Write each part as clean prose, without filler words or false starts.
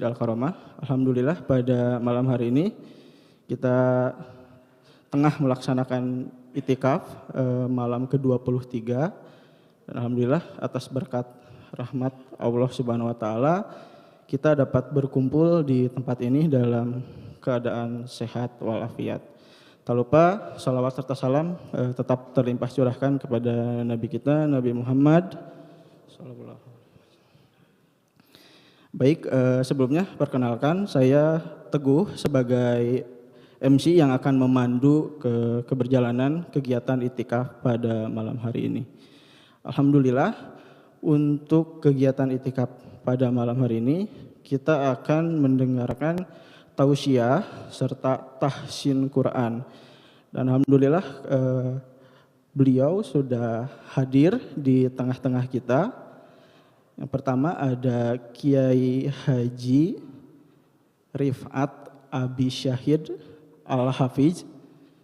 Al-Karomah. Alhamdulillah pada malam hari ini kita tengah melaksanakan itikaf malam ke-23. Alhamdulillah atas berkat rahmat Allah Subhanahu wa taala kita dapat berkumpul di tempat ini dalam keadaan sehat walafiat. Tak lupa salawat serta salam tetap terlimpah curahkan kepada Nabi kita Nabi Muhammad sallallahu. Baik, sebelumnya perkenalkan saya Teguh sebagai MC yang akan memandu keberjalanan kegiatan itikaf pada malam hari ini. Alhamdulillah untuk kegiatan itikaf pada malam hari ini kita akan mendengarkan tausiah serta tahsin Quran. Dan alhamdulillah beliau sudah hadir di tengah-tengah kita. Yang pertama ada Kiai Haji Rifat Abi Syahid Al-Hafiz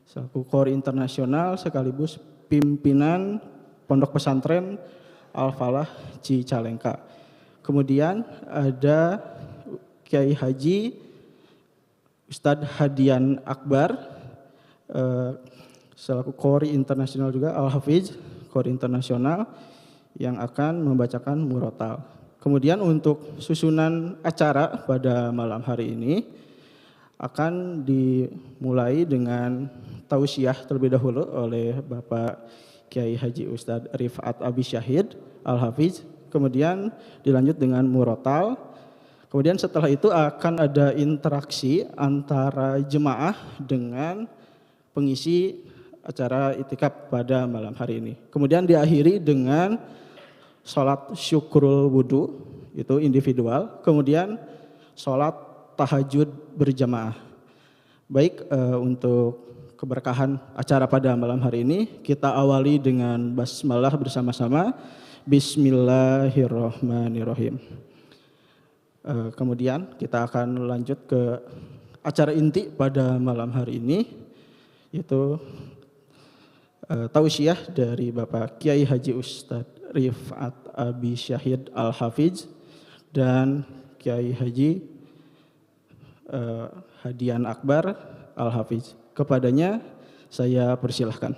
selaku Qori Internasional sekaligus pimpinan Pondok Pesantren Al-Falah Cicalengka. Kemudian ada Kiai Haji Ustadz Hadian Akbar selaku Qori Internasional juga Al-Hafiz Qori Internasional yang akan membacakan murotal. Kemudian untuk susunan acara pada malam hari ini akan dimulai dengan tausiah terlebih dahulu oleh Bapak Kiai Haji Ustadz Rifat Abi Syahid Al-Hafiz. Kemudian dilanjut dengan murotal. Kemudian setelah itu akan ada interaksi antara jemaah dengan pengisi acara itikaf pada malam hari ini. Kemudian diakhiri dengan sholat syukrul wudu, itu individual, kemudian sholat tahajud berjamaah. Baik, untuk keberkahan acara pada malam hari ini, kita awali dengan basmalah bersama-sama. Bismillahirrahmanirrahim. Kemudian kita akan lanjut ke acara inti pada malam hari ini, yaitu tausiah dari Bapak Kiai Haji Ustadz Rifat Abi Syahid Al-Hafiz dan Kiai Haji Hadian Akbar Al-Hafiz. Kepadanya saya persilahkan.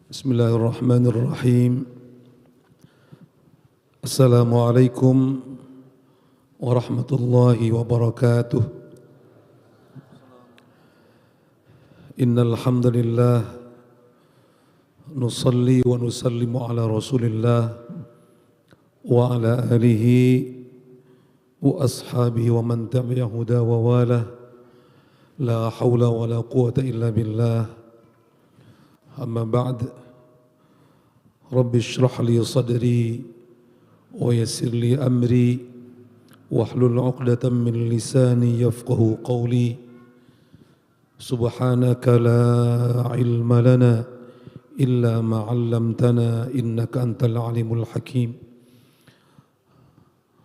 Bismillahirrahmanirrahim. Assalamualaikum warahmatullahi wabarakatuh. Innal hamdalillah nusalli wa nusallimu ala Rasulillah wa ala alihi wa ashabihi wa man tabi'a huda wa wala. La haula wa la quwwata illa billah. Amma ba'd. Rabbi shrah li sadri wa yassir li amri wahlul 'uqdatam min lisani yafqahu qawli. Subhanaka la ilma lana illa ma 'allamtana innaka antal alimul hakim.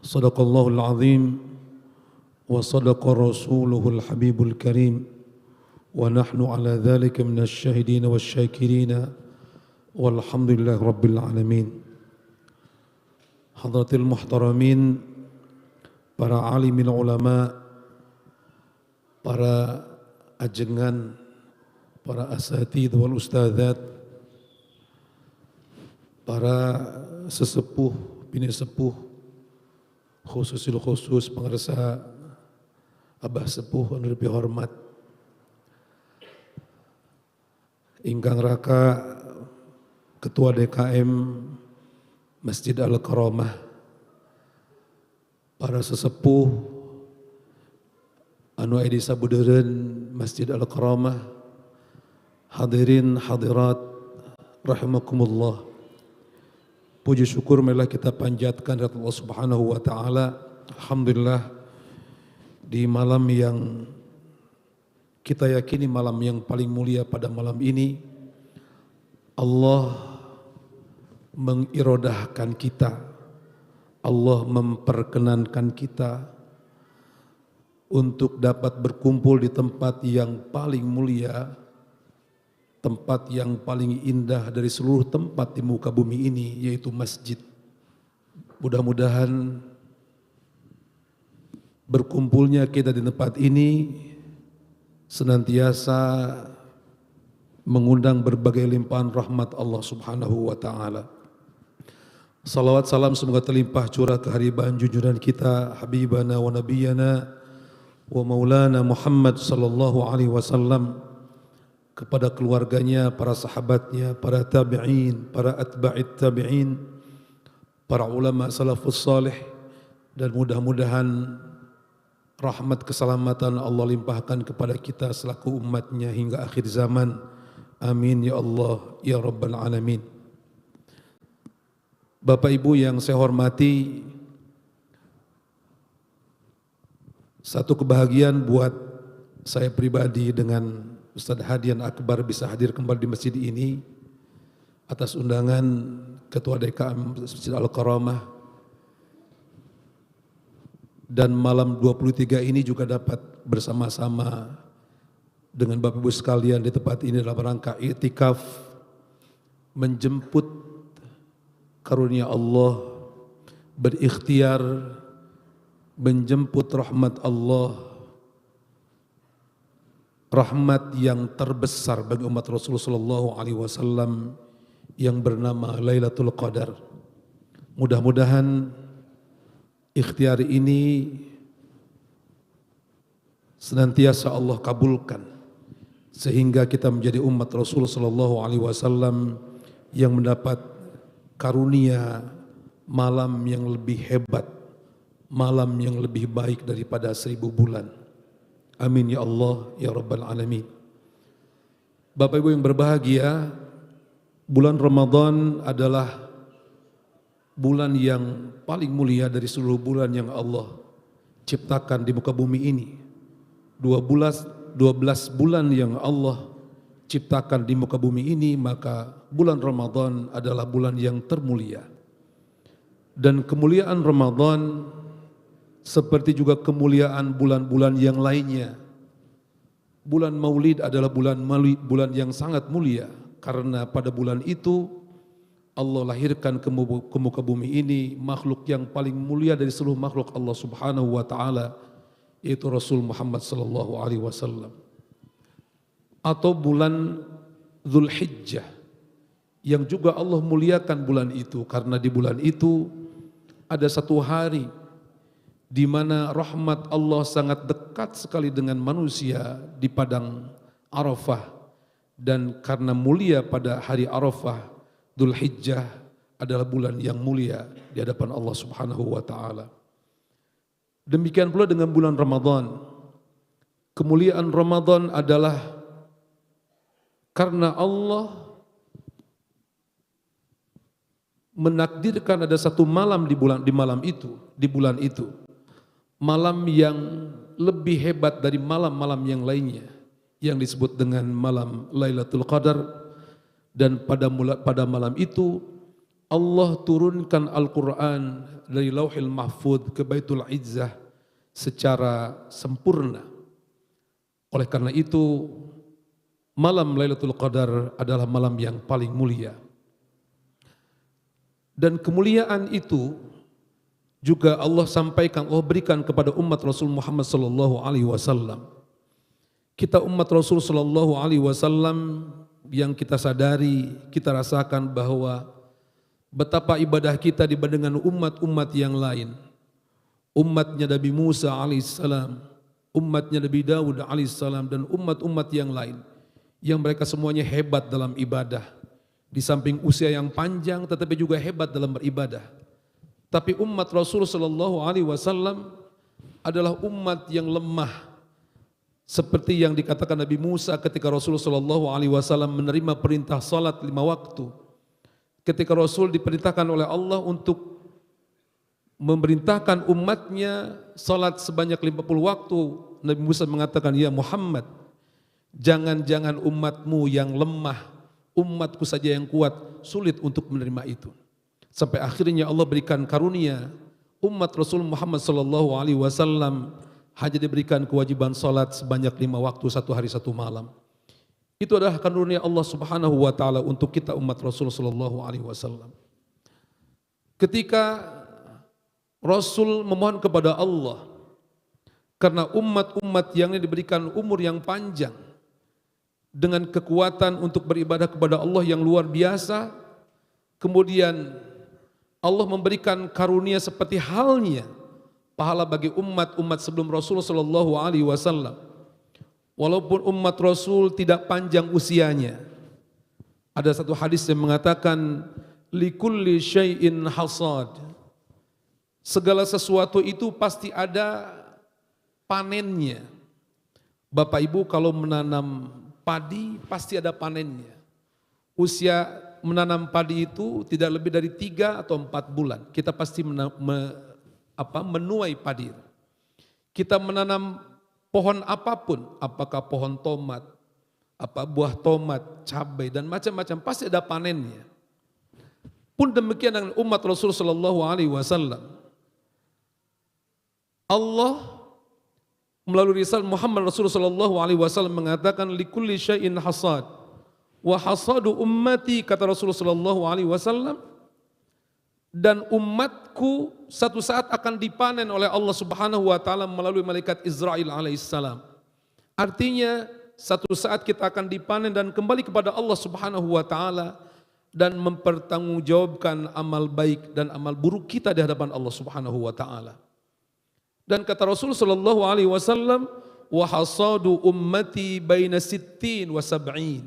Sadaqallahul azim wa sadaqa rasuluhul habibul karim wa nahnu ala dhalika minasy syahidin wasyakirina. Walhamdulillah Rabbil Alamin. Hadratil muhtaramin, para alimin ulama, para ajengan, para asatidz wal ustadzat, para sesepuh, bini sepuh, khususil khusus pengarsa abah sepuh anu dipihormat, ingkang raka Ketua DKM Masjid Al-Karomah, para sesepuh anu aya di sabudeureun Masjid Al-Karomah, hadirin hadirat rahimakumullah. Puji syukur marilah kita panjatkan kepada Allah Subhanahu wa taala. Alhamdulillah di malam yang Kita yakini malam yang paling mulia pada malam ini Allah mengirodahkan kita, Allah memperkenankan kita untuk dapat berkumpul di tempat yang paling mulia, tempat yang paling indah dari seluruh tempat di muka bumi ini, yaitu masjid. Mudah-mudahan berkumpulnya kita di tempat ini senantiasa mengundang berbagai limpahan rahmat Allah Subhanahu wa taala. Salawat salam semoga terlimpah curah kehadiran junjungan kita habibana wa nabiyana wa maulana Muhammad sallallahu alaihi wasallam, kepada keluarganya, para sahabatnya, para tabi'in, para atba'it tabi'in, para ulama salafus salih, dan mudah-mudahan rahmat keselamatan Allah limpahkan kepada kita selaku umatnya hingga akhir zaman. Amin ya Allah ya Rabbal Alamin. Bapak Ibu yang saya hormati, satu kebahagiaan buat saya pribadi dengan Ustaz Hadian Akbar bisa hadir kembali di masjid ini atas undangan Ketua DKM Masjid Al-Karamah, dan malam 23 ini juga dapat bersama-sama dengan Bapak Ibu sekalian di tempat ini dalam rangka i'tikaf menjemput karunia Allah, berikhtiar menjemput rahmat Allah, rahmat yang terbesar bagi umat Rasulullah SAW yang bernama Lailatul Qadar. Mudah-mudahan ikhtiar ini senantiasa Allah kabulkan sehingga kita menjadi umat Rasulullah SAW yang mendapat karunia malam yang lebih hebat, malam yang lebih baik daripada 1000 bulan. Amin ya Allah ya Rabbal Alamin. Bapak Ibu yang berbahagia, bulan Ramadan adalah bulan yang paling mulia dari seluruh bulan yang Allah ciptakan di muka bumi ini. 12 bulan yang Allah ciptakan di muka bumi ini, maka bulan Ramadan adalah bulan yang termulia. Dan kemuliaan Ramadan seperti juga kemuliaan bulan-bulan yang lainnya. Bulan Maulid adalah bulan yang sangat mulia, karena pada bulan itu Allah lahirkan ke muka bumi ini makhluk yang paling mulia dari seluruh makhluk Allah Subhanahu wa taala, yaitu Rasul Muhammad sallallahu alaihi wasallam. Atau bulan Dzulhijjah yang juga Allah muliakan bulan itu, karena di bulan itu ada satu hari di mana rahmat Allah sangat dekat sekali dengan manusia di padang Arafah, dan karena mulia pada hari Arafah, Dzulhijjah adalah bulan yang mulia di hadapan Allah Subhanahu wa taala. Demikian pula dengan bulan Ramadan. Kemuliaan Ramadan adalah karena Allah menakdirkan ada satu malam di bulan itu, malam yang lebih hebat dari malam-malam yang lainnya, yang disebut dengan malam Lailatul Qadar. Dan pada malam itu Allah turunkan Al-Quran dari Lauhil Mahfudz ke Baitul Izzah secara sempurna. Oleh karena itu malam Lailatul Qadar adalah malam yang paling mulia. Dan kemuliaan itu juga Allah sampaikan, Allah berikan kepada umat Rasul Muhammad sallallahu alaihi wasallam. Kita umat Rasul sallallahu alaihi wasallam yang kita sadari, kita rasakan bahwa betapa ibadah kita dibandingkan umat-umat yang lain. Umatnya Nabi Musa alaihissalam, umatnya Nabi Daud alaihissalam, dan umat-umat yang lain yang mereka semuanya hebat dalam ibadah. Di samping usia yang panjang tetapi juga hebat dalam beribadah. Tapi umat Rasul sallallahu alaihi wasallam adalah umat yang lemah. Seperti yang dikatakan Nabi Musa ketika Rasulullah SAW menerima perintah salat 5 waktu. Ketika Rasul diperintahkan oleh Allah untuk memerintahkan umatnya salat sebanyak 50 waktu, Nabi Musa mengatakan, "Ya Muhammad, Jangan-jangan umatmu yang lemah, umatku saja yang kuat, sulit untuk menerima itu. Sampai akhirnya Allah berikan karunia, umat Rasul Muhammad SAW hanya diberikan kewajiban salat sebanyak 5 waktu, 1 hari 1 malam. Itu adalah karunia Allah Subhanahu wa taala untuk kita umat Rasul SAW. Ketika Rasul memohon kepada Allah karena umat-umat yang diberikan umur yang panjang dengan kekuatan untuk beribadah kepada Allah yang luar biasa, kemudian Allah memberikan karunia seperti halnya pahala bagi umat-umat sebelum Rasul sallallahu alaihi wasallam. Walaupun umat Rasul tidak panjang usianya. Ada satu hadis yang mengatakan likulli syai'in hasad. Segala sesuatu itu pasti ada panennya. Bapak Ibu kalau menanam padi pasti ada panennya. Usia menanam padi itu tidak lebih dari 3 atau 4 bulan. Kita pasti menuai padi. Kita menanam pohon apapun, apakah pohon tomat, buah tomat, cabai dan macam-macam, pasti ada panennya. Pun demikian dengan umat Rasul sallallahu alaihi wasallam. Allah melalui risalah Muhammad Rasul sallallahu alaihi wasallam mengatakan likulli syai'in hasad. Wa hasadu ummati, kata Rasulullah sallallahu alaihi wasallam, dan umatku satu saat akan dipanen oleh Allah Subhanahu wa taala melalui malaikat Israil alaihissalam. Artinya satu saat kita akan dipanen dan kembali kepada Allah Subhanahu wa taala dan mempertanggungjawabkan amal baik dan amal buruk kita di hadapan Allah Subhanahu wa taala. Dan kata Rasul sallallahu alaihi wasallam, wa hasadu ummati baina 60 wa 70.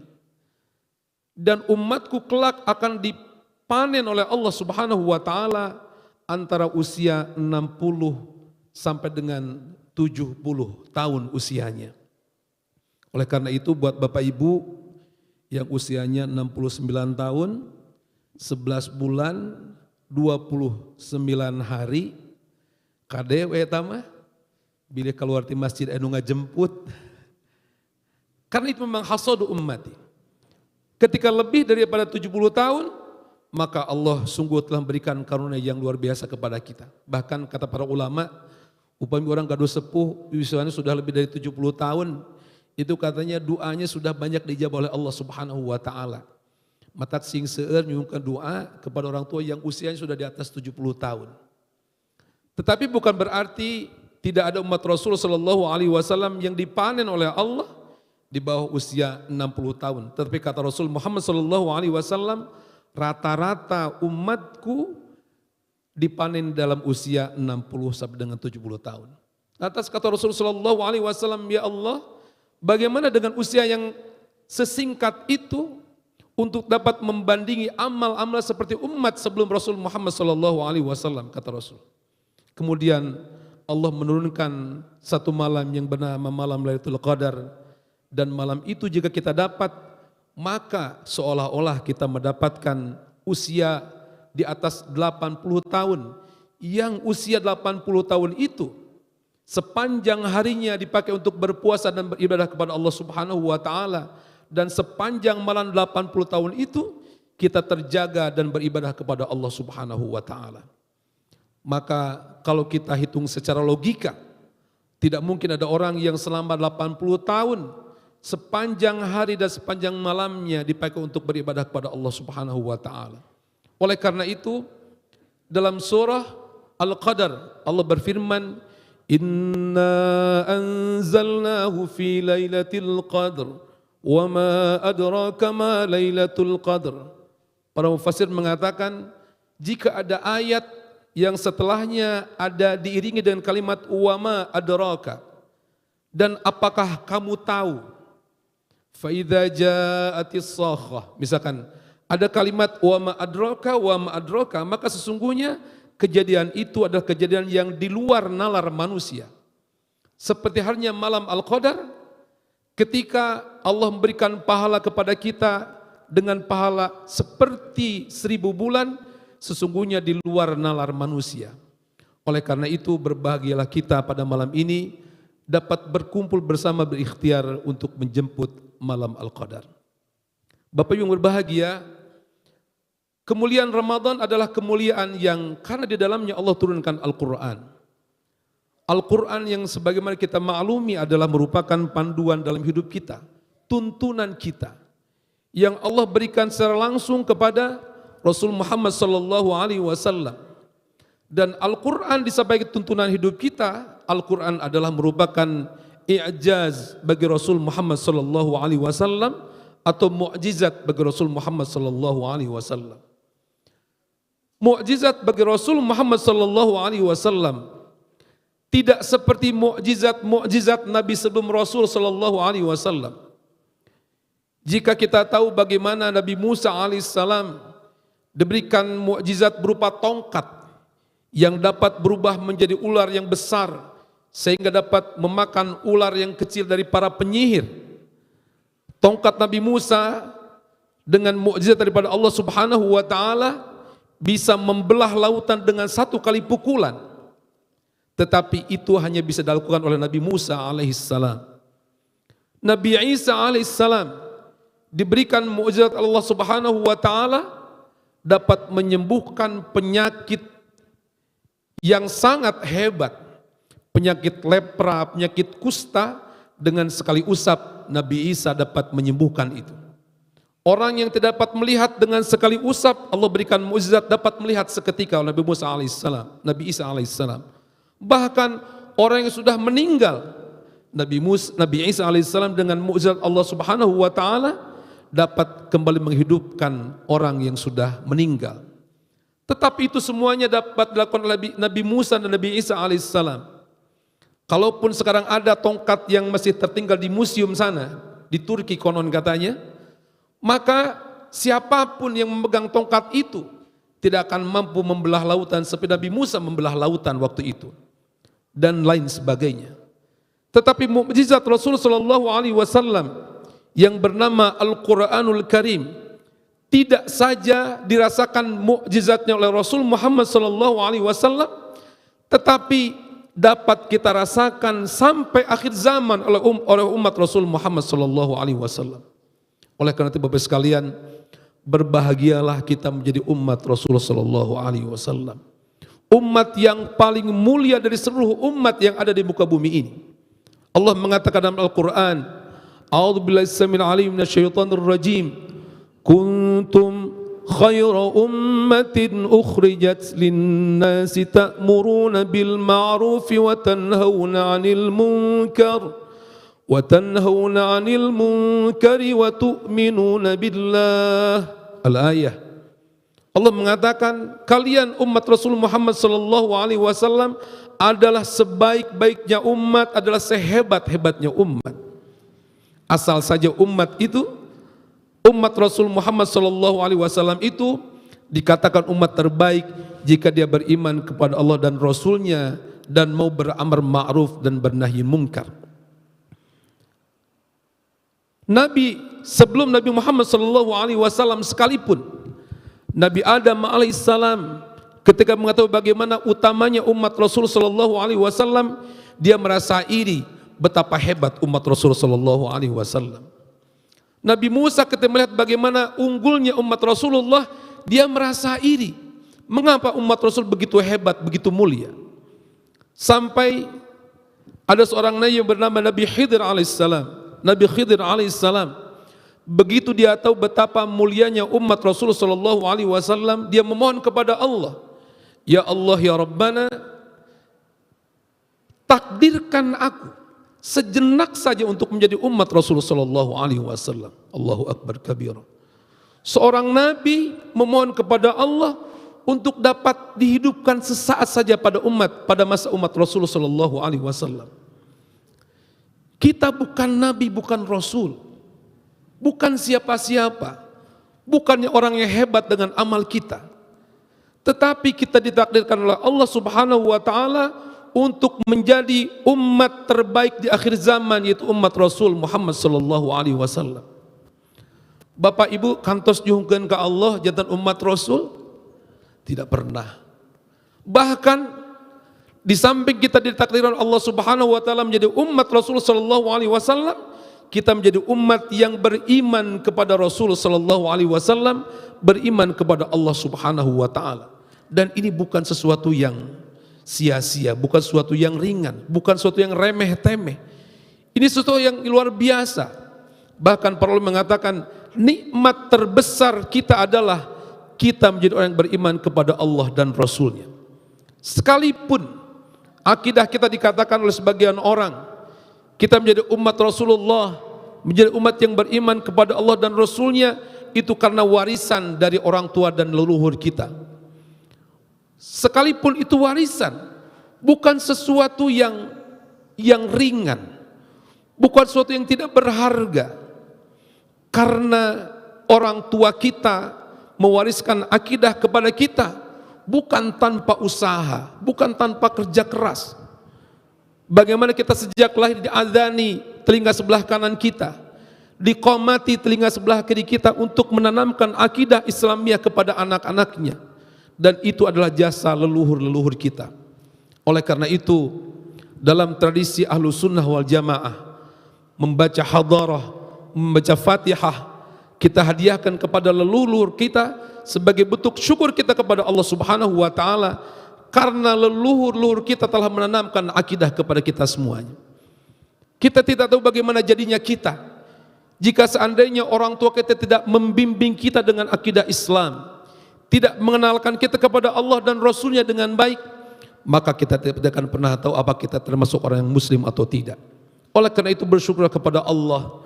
Dan umatku kelak akan dipanen oleh Allah Subhanahu wa taala antara usia 60 sampai dengan 70 tahun usianya. Oleh karena itu buat Bapak Ibu yang usianya 69 tahun, 11 bulan, 29 hari, KDW tama, bila keluar di masjid anu ngajemput. Karena itu memang hasadu ummati. Ketika lebih daripada 70 tahun, maka Allah sungguh telah memberikan karunia yang luar biasa kepada kita. Bahkan kata para ulama, upami orang gaduh sepuh, usianya sudah lebih dari 70 tahun, itu katanya doanya sudah banyak dijawab oleh Allah Subhanahu wa taala. Matak sing seueur nyuhunkeun doa kepada orang tua yang usianya sudah di atas 70 tahun. Tetapi bukan berarti tidak ada umat Rasul sallallahu alaihi wasallam yang dipanen oleh Allah di bawah usia 60 tahun. Tetapi kata Rasul Muhammad sallallahu alaihi wasallam, rata-rata umatku dipanen dalam usia 60 sampai dengan 70 tahun. Atas kata Rasul sallallahu alaihi wasallam, ya Allah, bagaimana dengan usia yang sesingkat itu untuk dapat membandingi amal-amal seperti umat sebelum Rasul Muhammad sallallahu alaihi wasallam, kata Rasul. Kemudian Allah menurunkan satu malam yang bernama malam Lailatul Qadar. Dan malam itu jika kita dapat, maka seolah-olah kita mendapatkan usia di atas 80 tahun. Yang usia 80 tahun itu sepanjang harinya dipakai untuk berpuasa dan beribadah kepada Allah Subhanahu wa taala, dan sepanjang malam 80 tahun itu kita terjaga dan beribadah kepada Allah Subhanahu wa taala. Maka kalau kita hitung secara logika, tidak mungkin ada orang yang selama 80 tahun sepanjang hari dan sepanjang malamnya dipakai untuk beribadah kepada Allah Subhanahu wa taala. Oleh karena itu dalam surah Al-Qadar Allah berfirman, "Inna anzalnahu fi lailatul qadr wa ma adraka ma lailatul qadr." Para mufassir mengatakan jika ada ayat yang setelahnya ada diiringi dengan kalimat wa ma adraka, dan apakah kamu tahu, Fa'idha ja'atis sakhah. Misalkan ada kalimat wa ma adraka, maka sesungguhnya kejadian itu adalah kejadian yang di luar nalar manusia. Seperti halnya malam Al-Qadar, ketika Allah memberikan pahala kepada kita dengan pahala seperti 1000 bulan, sesungguhnya di luar nalar manusia. Oleh karena itu berbahagialah kita pada malam ini dapat berkumpul bersama berikhtiar untuk menjemput malam Al-Qadar. Bapak Ibu yang berbahagia, kemuliaan Ramadan adalah kemuliaan yang karena di dalamnya Allah turunkan Al-Quran. Al-Quran yang sebagaimana kita maklumi adalah merupakan panduan dalam hidup kita, tuntunan kita, yang Allah berikan secara langsung kepada Rasul Muhammad SAW. Dan Al-Quran disampaikan tuntunan hidup kita. Al-Quran adalah merupakan i'jaz bagi Rasul Muhammad SAW atau mu'jizat bagi Rasul Muhammad SAW. Mu'jizat bagi Rasul Muhammad SAW tidak seperti mu'jizat Nabi sebelum Rasul SAW. Jika kita tahu bagaimana Nabi Musa alaihissalam diberikan mu'jizat berupa tongkat yang dapat berubah menjadi ular yang besar sehingga dapat memakan ular yang kecil dari para penyihir. Tongkat Nabi Musa dengan mukjizat daripada Allah Subhanahu wa taala bisa membelah lautan dengan satu kali pukulan. Tetapi itu hanya bisa dilakukan oleh Nabi Musa alaihissalam. Nabi Isa alaihissalam diberikan mukjizat Allah Subhanahu wa taala dapat menyembuhkan penyakit yang sangat hebat. Penyakit lepra, penyakit kusta, dengan sekali usap Nabi Isa dapat menyembuhkan itu. Orang yang tidak dapat melihat dengan sekali usap, Allah berikan mukjizat dapat melihat seketika oleh Nabi Musa alaihissalam, Nabi Isa alaihissalam. Bahkan orang yang sudah meninggal, Nabi Isa alaihissalam dengan mukjizat Allah Subhanahu wa taala dapat kembali menghidupkan orang yang sudah meninggal. Tetapi itu semuanya dapat dilakukan oleh Nabi Musa dan Nabi Isa alaihissalam. Kalaupun sekarang ada tongkat yang masih tertinggal di museum sana, di Turki konon katanya, maka siapapun yang memegang tongkat itu tidak akan mampu membelah lautan seperti Nabi Musa membelah lautan waktu itu, dan lain sebagainya. Tetapi mukjizat Rasulullah SAW yang bernama Al-Quranul Karim tidak saja dirasakan mukjizatnya oleh Rasul Muhammad SAW, tetapi dapat kita rasakan sampai akhir zaman oleh umat Rasul Muhammad SAW. Oleh karena itu Bapak sekalian, berbahagialah kita menjadi umat Rasulullah SAW, umat yang paling mulia dari seluruh umat yang ada di muka bumi ini. Allah mengatakan dalam Al-Quran, A'udzubillahi samil alim minasyaitonir rajim, kuntum khayra ummatin ukhrijat linnasi ta'muruna bil ma'rufi wa tanhauna 'anil munkar wa tu'minuna billah. Al-ayah. Allah mengatakan, kalian umat Rasul Muhammad SAW adalah sebaik-baiknya umat, adalah sehebat-hebatnya umat. Asal saja umat itu, umat Rasul Muhammad SAW itu dikatakan umat terbaik jika dia beriman kepada Allah dan Rasulnya dan mau beramar ma'ruf dan bernahi munkar. Nabi sebelum Nabi Muhammad SAW sekalipun, Nabi Adam alaihissalam ketika mengetahui bagaimana utamanya umat Rasul SAW, dia merasa iri betapa hebat umat Rasul SAW. Nabi Musa ketika melihat bagaimana unggulnya umat Rasulullah, dia merasa iri. Mengapa umat Rasul begitu hebat, begitu mulia? Sampai ada seorang nabi yang bernama Nabi Khidir alaihissalam. Nabi Khidir alaihissalam, begitu dia tahu betapa mulianya umat Rasul SAW, dia memohon kepada Allah, Ya Allah, Ya Rabbana, takdirkan aku sejenak saja untuk menjadi umat Rasulullah SAW. Allahu Akbar kabira. Seorang nabi memohon kepada Allah untuk dapat dihidupkan sesaat saja pada masa umat Rasulullah SAW. Kita bukan nabi, bukan rasul, bukan siapa-siapa, bukannya orang yang hebat dengan amal kita, tetapi kita ditakdirkan oleh Allah Subhanahu wa taala untuk menjadi umat terbaik di akhir zaman, yaitu umat Rasul Muhammad SAW. Bapak Ibu kantos nyuhkeun ka Allah jantan umat Rasul? Tidak pernah. Bahkan Di samping kita ditakdirkan Allah Subhanahu wa taala menjadi umat Rasul sallallahu alaihi wasallam, kita menjadi umat yang beriman kepada Rasul sallallahu alaihi wasallam, beriman kepada Allah Subhanahu wa taala. Dan ini bukan sesuatu yang sia-sia, bukan sesuatu yang ringan, bukan sesuatu yang remeh-temeh. Ini sesuatu yang luar biasa. Bahkan para ulama mengatakan nikmat terbesar kita adalah kita menjadi orang yang beriman kepada Allah dan Rasul-Nya. Sekalipun akidah kita dikatakan oleh sebagian orang, kita menjadi umat Rasulullah, menjadi umat yang beriman kepada Allah dan Rasul-Nya, itu karena warisan dari orang tua dan leluhur kita. Sekalipun itu warisan, bukan sesuatu yang ringan, bukan sesuatu yang tidak berharga, karena orang tua kita mewariskan akidah kepada kita, bukan tanpa usaha, bukan tanpa kerja keras. Bagaimana kita sejak lahir diadzani telinga sebelah kanan kita, diqamati telinga sebelah kiri kita untuk menanamkan akidah Islamiyah kepada anak-anaknya, dan itu adalah jasa leluhur-leluhur kita. Oleh karena itu, dalam tradisi Ahlus Sunnah wal Jamaah, membaca hadarah, membaca Fatihah, kita hadiahkan kepada leluhur kita sebagai bentuk syukur kita kepada Allah Subhanahu wa taala, karena leluhur-leluhur kita telah menanamkan akidah kepada kita semuanya. Kita tidak tahu bagaimana jadinya kita jika seandainya orang tua kita tidak membimbing kita dengan akidah Islam, tidak mengenalkan kita kepada Allah dan Rasul-Nya dengan baik, maka kita tidak akan pernah tahu apa kita termasuk orang yang muslim atau tidak. Oleh karena itu bersyukurlah kepada Allah.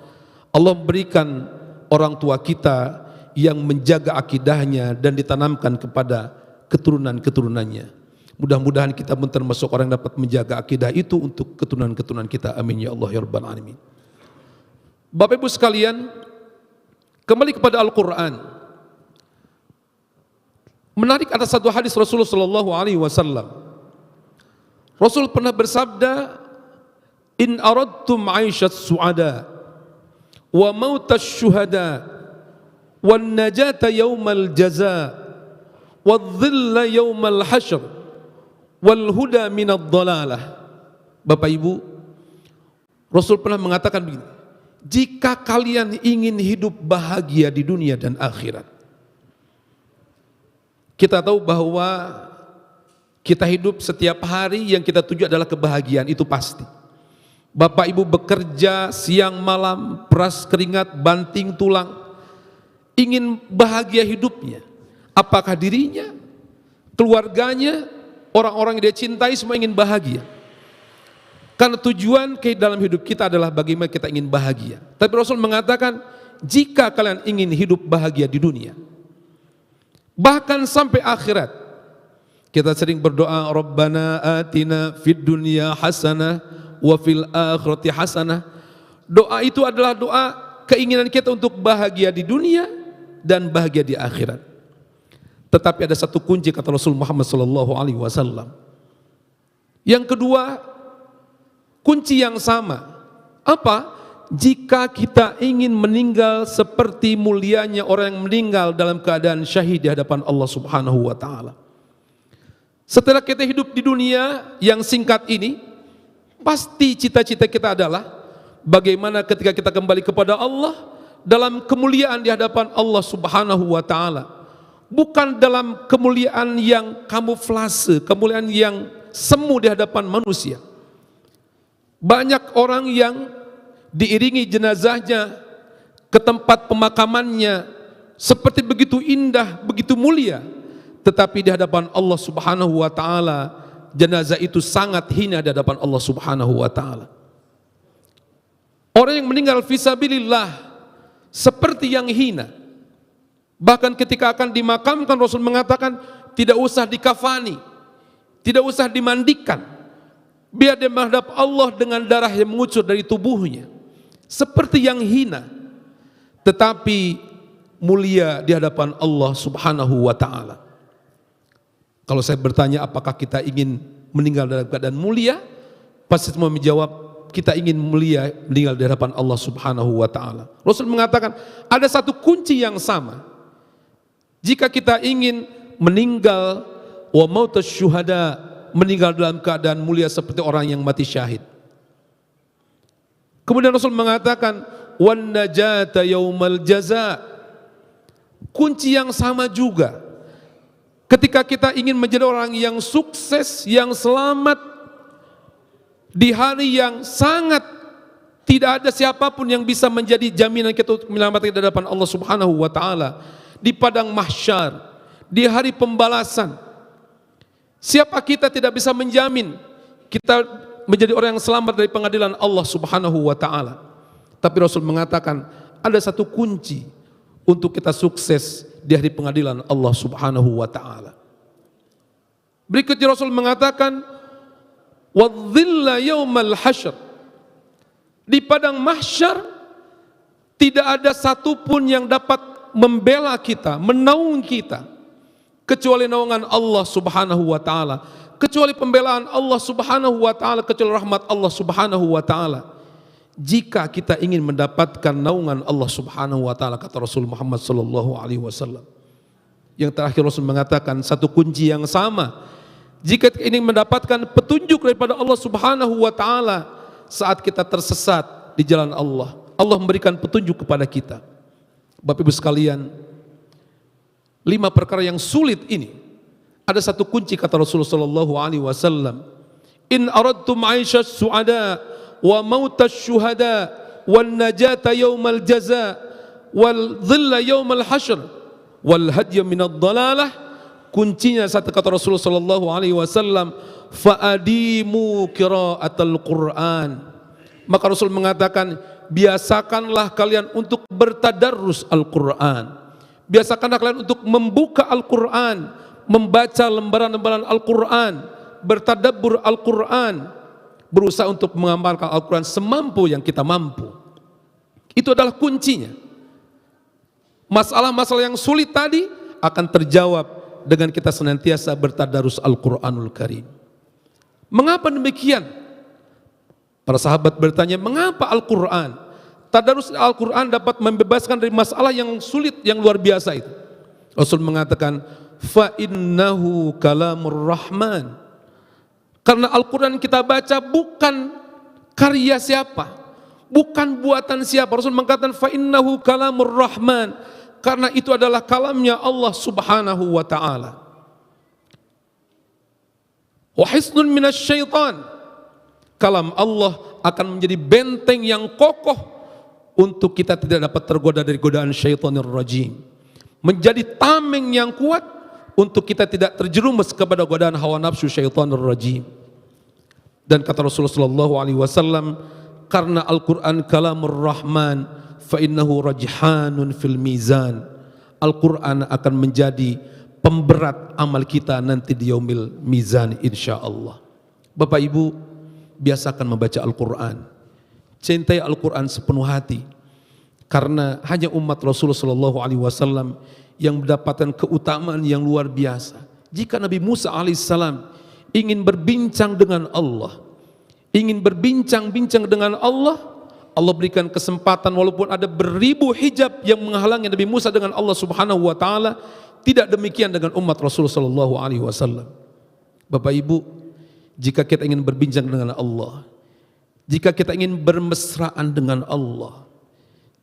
Allah memberikan orang tua kita yang menjaga akidahnya dan ditanamkan kepada keturunan-keturunannya. Mudah-mudahan kita pun termasuk orang yang dapat menjaga akidah itu untuk keturunan-keturunan kita. Amin ya Allah ya Rabbal Alamin. Bapak Ibu sekalian, kembali kepada Al-Quran. Menarik ada satu hadis Rasulullah sallallahu alaihi wasallam. Rasul pernah bersabda, "In aradtum 'aishat su'ada wa mautas syuhada wan najata yaumal jaza wadh-dhilla yaumal hasyr wal huda minad dhalalah." Bapak Ibu, Rasul pernah mengatakan begini, jika kalian ingin hidup bahagia di dunia dan akhirat. Kita tahu bahwa kita hidup setiap hari yang kita tuju adalah kebahagiaan, itu pasti. Bapak Ibu bekerja siang malam, peras keringat, banting tulang, ingin bahagia hidupnya. Apakah dirinya, keluarganya, orang-orang yang dia cintai semua ingin bahagia. Karena tujuan dalam hidup kita adalah bagaimana kita ingin bahagia. Tapi Rasul mengatakan, jika kalian ingin hidup bahagia di dunia, bahkan sampai akhirat, kita sering berdoa, Rabbana atina fid dunya hasanah wa fil akhirati hasanah. Doa itu adalah doa keinginan kita untuk bahagia di dunia dan bahagia di akhirat. Tetapi ada satu kunci kata Rasul Muhammad sallallahu alaihi wasallam. Yang kedua, kunci yang sama. Apa? Jika kita ingin meninggal seperti mulianya orang yang meninggal dalam keadaan syahid di hadapan Allah Subhanahu wa taala. Setelah kita hidup di dunia yang singkat ini, pasti cita-cita kita adalah bagaimana ketika kita kembali kepada Allah dalam kemuliaan di hadapan Allah Subhanahu wa taala. Bukan dalam kemuliaan yang kamuflase, kemuliaan yang semu di hadapan manusia. Banyak orang yang diiringi jenazahnya ke tempat pemakamannya seperti begitu indah, begitu mulia, tetapi di hadapan Allah Subhanahu wa taala jenazah itu sangat hina di hadapan Allah Subhanahu wa taala. Orang yang meninggal fisabilillah seperti yang hina. Bahkan ketika akan dimakamkan, Rasul mengatakan tidak usah dikafani, tidak usah dimandikan, biar dia menghadap Allah dengan darah yang mengucur dari tubuhnya, seperti yang hina, tetapi mulia di hadapan Allah Subhanahu wa taala. Kalau saya bertanya apakah kita ingin meninggal dalam keadaan mulia, pasti semua menjawab kita ingin mulia meninggal di hadapan Allah Subhanahu wa taala. Rasul mengatakan ada satu kunci yang sama. Jika kita ingin meninggal wa mautas syuhada, meninggal dalam keadaan mulia seperti orang yang mati syahid. Kemudian Rasul mengatakan, wan najata yaumal jaza. Kunci yang sama juga. Ketika kita ingin menjadi orang yang sukses, yang selamat di hari yang sangat tidak ada siapapun yang bisa menjadi jaminan kita menyelamatkan di hadapan Allah Subhanahu wa taala di padang mahsyar, di hari pembalasan. Siapa kita tidak bisa menjamin kita menjadi orang yang selamat dari pengadilan Allah Subhanahu wa taala. Tapi Rasul mengatakan ada satu kunci untuk kita sukses di hari pengadilan Allah Subhanahu wa taala. Berikutnya Rasul mengatakan wadzilla yaumal hasyr. Di padang mahsyar tidak ada satupun yang dapat membela kita, menaung kita kecuali naungan Allah Subhanahu wa taala, kecuali pembelaan Allah Subhanahu wa taala, kecuali rahmat Allah Subhanahu wa taala. Jika kita ingin mendapatkan naungan Allah Subhanahu wa taala, kata Rasul Muhammad sallallahu alaihi wasallam. Yang terakhir Rasul mengatakan satu kunci yang sama. Jika kita ingin mendapatkan petunjuk daripada Allah Subhanahu wa taala saat kita tersesat di jalan Allah, Allah memberikan petunjuk kepada kita. Bapak Ibu sekalian, 5 perkara yang sulit ini ada satu kunci, kata Rasulullah sallallahu alaihi wasallam, in aradtum 'aisha su'ada wa mautas syuhada wan najata yaumal jaza wal dhilla yaumal hasyr wal hadya minad dhalalah. Kuncinya satu, kata Rasulullah sallallahu alaihi wasallam, fa'adimu qiraatal Qur'an. Maka Rasul mengatakan, biasakanlah kalian untuk bertadarrus Al-Qur'an. Biasakanlah kalian untuk membuka Al-Qur'an, membaca lembaran-lembaran Al-Qur'an, bertadabbur Al-Qur'an, berusaha untuk mengamalkan Al-Qur'an semampu yang kita mampu. Itu adalah kuncinya. Masalah-masalah yang sulit tadi akan terjawab dengan kita senantiasa bertadarus Al-Qur'anul Karim. Mengapa demikian? Para sahabat bertanya, mengapa Al-Qur'an? Tadarus Al-Qur'an dapat membebaskan dari masalah yang sulit, yang luar biasa itu. Rasul mengatakan, fa innahu kalamur rahman. Karena Al-Qur'an kita baca bukan karya siapa, bukan buatan siapa. Rasul mengatakan fa innahu kalamur rahman, karena itu adalah kalamnya Allah Subhanahu wa taala. Wa hisnun minasyaitan. Kalam Allah akan menjadi benteng yang kokoh untuk kita tidak dapat tergoda dari godaan syaitanir rajim. Menjadi tameng yang kuat untuk kita tidak terjerumus kepada godaan hawa nafsu syaitanir rajim. Dan kata Rasulullah sallallahu alaihi wasallam, karena Al-Qur'an kalamur rahman fa innahu rajhanun fil mizan. Al-Qur'an akan menjadi pemberat amal kita nanti di yaumil mizan insyaallah. Bapak Ibu, biasakan membaca Al-Qur'an. Cintai Al-Qur'an sepenuh hati. Karena hanya umat Rasulullah sallallahu alaihi wasallam yang mendapatkan keutamaan yang luar biasa. Jika Nabi Musa alaihissalam ingin berbincang dengan Allah, ingin berbincang-bincang dengan Allah, Allah berikan kesempatan walaupun ada beribu hijab yang menghalangi Nabi Musa dengan Allah Subhanahu wa taala. Tidak demikian dengan umat Rasulullah sallallahu alaihi wasallam. Bapak Ibu, jika kita ingin berbincang dengan Allah, jika kita ingin bermesraan dengan Allah,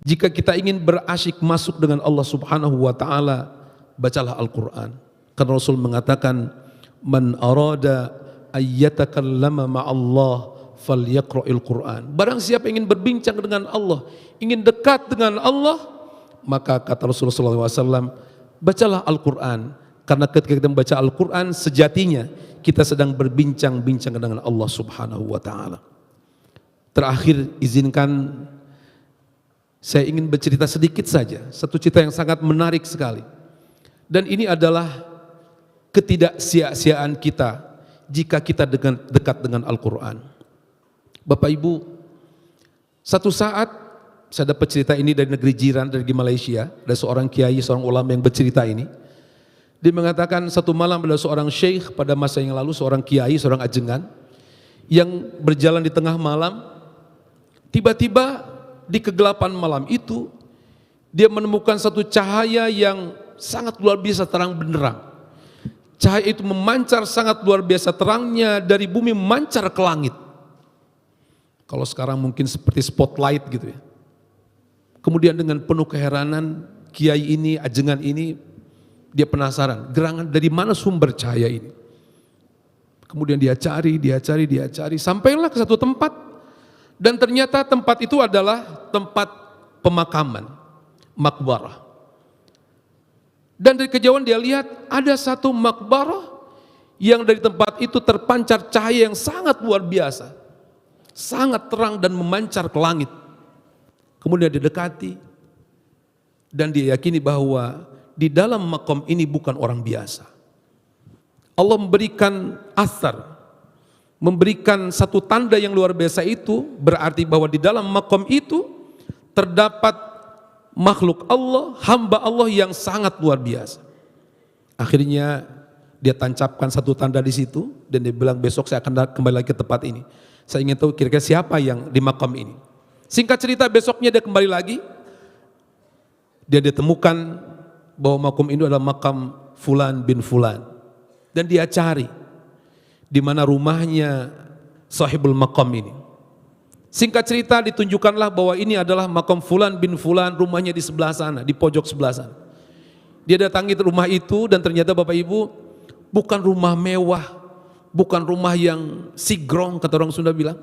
jika kita ingin berasyik masuk dengan Allah Subhanahu wa taala, bacalah Al-Qur'an. Karena Rasul mengatakan, man arada ayyatakallama ma'allah falyaqra'il Qur'an. Barang siapa ingin berbincang dengan Allah, ingin dekat dengan Allah, maka kata Rasulullah SAW, bacalah Al-Qur'an. Karena ketika kita membaca Al-Qur'an, sejatinya kita sedang berbincang-bincang dengan Allah Subhanahu wa taala. Terakhir, izinkan saya ingin bercerita sedikit saja, satu cerita yang sangat menarik sekali. Dan ini adalah ketidaksiaan kita jika kita dekat dengan Al-Qur'an. Bapak Ibu, satu saat saya dapat cerita ini dari negeri jiran, dari Malaysia. Ada seorang kiai, seorang ulama yang bercerita ini. Dia mengatakan satu malam ada seorang syekh pada masa yang lalu, seorang kiai, seorang ajengan yang berjalan di tengah malam. Tiba-tiba di kegelapan malam itu dia menemukan satu cahaya yang sangat luar biasa terang benderang. Cahaya itu memancar sangat luar biasa terangnya dari bumi memancar ke langit. Kalau sekarang mungkin seperti spotlight gitu ya. Kemudian dengan penuh keheranan, kiai ini, ajengan ini, dia penasaran, gerangan dari mana sumber cahaya ini. Kemudian dia cari, sampailah ke satu tempat, dan ternyata tempat itu adalah tempat pemakaman, makbarah. Dan dari kejauhan dia lihat ada satu makbarah yang dari tempat itu terpancar cahaya yang sangat luar biasa, sangat terang dan memancar ke langit. Kemudian dia dekati dan dia yakini bahwa di dalam makom ini bukan orang biasa. Allah memberikan athar, memberikan satu tanda yang luar biasa itu, berarti bahwa di dalam makom itu terdapat makhluk Allah, hamba Allah yang sangat luar biasa. Akhirnya dia tancapkan satu tanda di situ dan dia bilang besok saya akan kembali lagi ke tempat ini. Saya ingin tahu kira-kira siapa yang di makam ini. Singkat cerita besoknya dia kembali lagi. Dia ditemukan bahwa makam ini adalah makam Fulan bin Fulan. Dan dia cari di mana rumahnya sahibul makam ini. Singkat cerita ditunjukkanlah bahwa ini adalah makam Fulan bin Fulan, rumahnya di sebelah sana, di pojok sebelah sana. Dia datangi rumah itu dan ternyata Bapak Ibu bukan rumah mewah, bukan rumah yang sigrong kata orang Sunda bilang,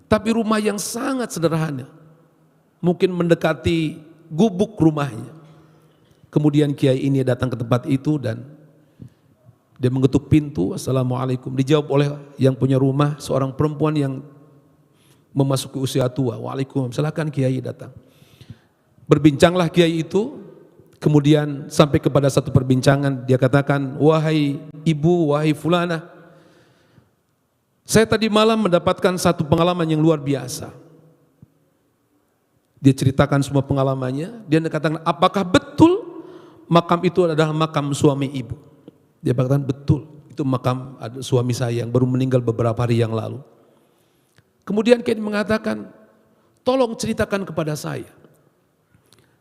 tapi rumah yang sangat sederhana. Mungkin mendekati gubuk rumahnya. Kemudian kiai ini datang ke tempat itu dan dia mengetuk pintu, assalamualaikum. Dijawab oleh yang punya rumah, seorang perempuan yang memasuki usia tua. Waalaikumsalam, silakan kiai datang. Berbincanglah kiai itu, kemudian sampai kepada satu perbincangan, dia katakan, wahai ibu, wahai fulana, saya tadi malam mendapatkan satu pengalaman yang luar biasa. Dia ceritakan semua pengalamannya, dia katakan, apakah betul makam itu adalah makam suami ibu? Dia katakan, betul, itu makam suami saya yang baru meninggal beberapa hari yang lalu. Kemudian kiai mengatakan, tolong ceritakan kepada saya.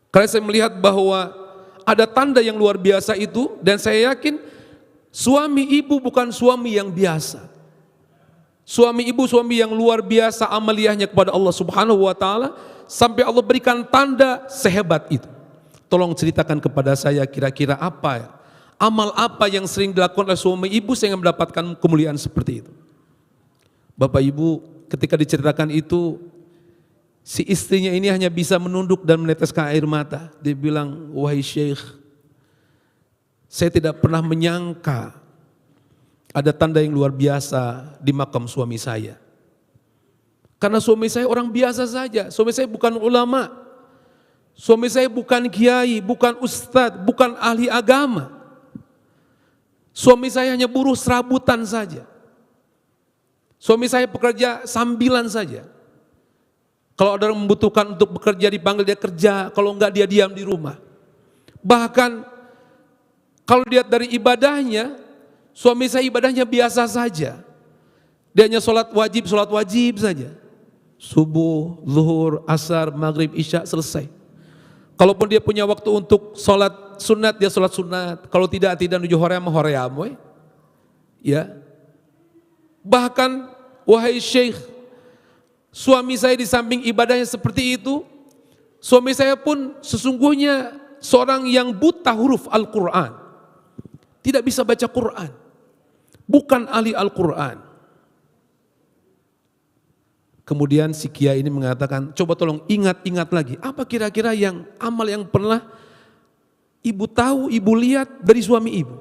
Karena saya melihat bahwa ada tanda yang luar biasa itu, dan saya yakin suami ibu bukan suami yang biasa. Suami ibu suami yang luar biasa amaliyahnya kepada Allah Subhanahu wa taala sampai Allah berikan tanda sehebat itu. Tolong ceritakan kepada saya kira-kira apa amal apa yang sering dilakukan oleh suami ibu sehingga mendapatkan kemuliaan seperti itu. Bapak Ibu, ketika diceritakan itu, si istrinya ini hanya bisa menunduk dan meneteskan air mata. Dia bilang, wahai syekh, saya tidak pernah menyangka ada tanda yang luar biasa di makam suami saya. Karena suami saya orang biasa saja, suami saya bukan ulama, suami saya bukan kiai, bukan ustadz, bukan ahli agama. Suami saya hanya buruh serabutan saja. Suami saya pekerja sambilan saja. Kalau ada orang membutuhkan untuk bekerja dipanggil dia kerja, kalau enggak dia diam di rumah. Bahkan kalau lihat dari ibadahnya, suami saya ibadahnya biasa saja. Dia hanya sholat wajib saja. Subuh, zuhur, asar, maghrib, isya selesai. Kalaupun dia punya waktu untuk sholat sunat, dia sholat sunat. Kalau tidak nuju hoream. Ya. Bahkan, wahai syekh, suami saya di samping ibadahnya seperti itu, suami saya pun sesungguhnya seorang yang buta huruf Al-Quran. Tidak bisa baca Quran. Bukan ahli Al-Quran. Kemudian si kiai ini mengatakan, coba tolong ingat-ingat lagi, apa kira-kira yang amal yang pernah ibu tahu, ibu lihat dari suami ibu.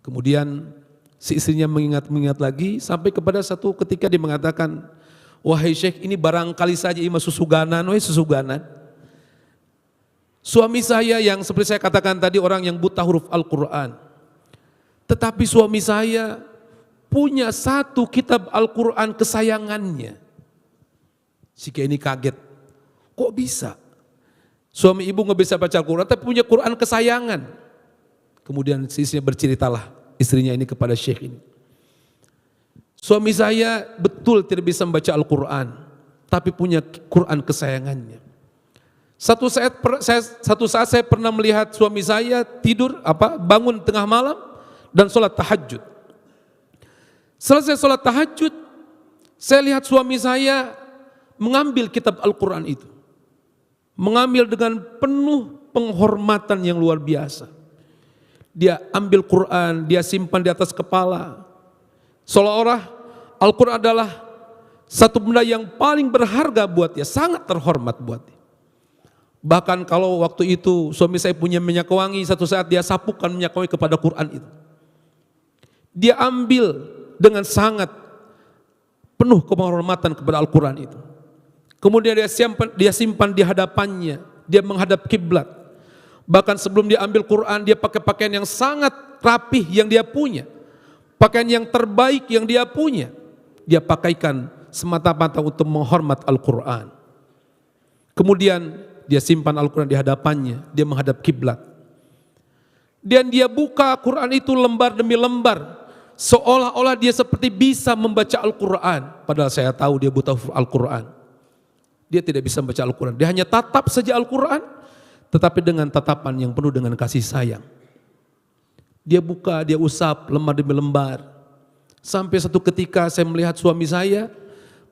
Kemudian si istrinya mengingat lagi sampai kepada satu ketika dia mengatakan, wahai syekh, ini barangkali saja ima susuganan, wahai susuganan. Suami saya yang seperti saya katakan tadi orang yang buta huruf Al-Quran. Tetapi suami saya punya satu kitab Al-Quran kesayangannya. Si kiai ini kaget, kok bisa? Suami ibu nggak bisa baca Al-Quran tapi punya Quran kesayangan. Kemudian istrinya berceritalah istrinya ini kepada syekh ini. Suami saya betul tidak bisa membaca Al-Quran tapi punya Quran kesayangannya. Satu saat saya pernah melihat suami saya tidur bangun tengah malam dan sholat tahajud. Selesai sholat tahajud, saya lihat suami saya mengambil kitab Al-Quran itu. Mengambil dengan penuh penghormatan yang luar biasa. Dia ambil Quran, dia simpan di atas kepala. Seolah-olah Al-Quran adalah satu benda yang paling berharga buat dia, sangat terhormat buat dia. Bahkan kalau waktu itu suami saya punya minyak wangi, satu saat dia sapukan minyak wangi kepada Quran itu. Dia ambil dengan sangat penuh penghormatan kepada Al-Quran itu. Kemudian dia simpan di hadapannya, dia menghadap kiblat. Bahkan sebelum dia ambil Quran, dia pakai pakaian yang sangat rapih yang dia punya. Pakaian yang terbaik yang dia punya. Dia pakaikan semata-mata untuk menghormat Al-Quran. Kemudian dia simpan Al-Quran di hadapannya, dia menghadap kiblat. Dan dia buka Quran itu lembar demi lembar, seolah-olah dia seperti bisa membaca Al-Quran. Padahal saya tahu dia buta huruf Al-Quran. Dia tidak bisa membaca Al-Quran. Dia hanya tatap saja Al-Quran, tetapi dengan tatapan yang penuh dengan kasih sayang. Dia buka, dia usap lembar demi lembar. Sampai satu ketika saya melihat suami saya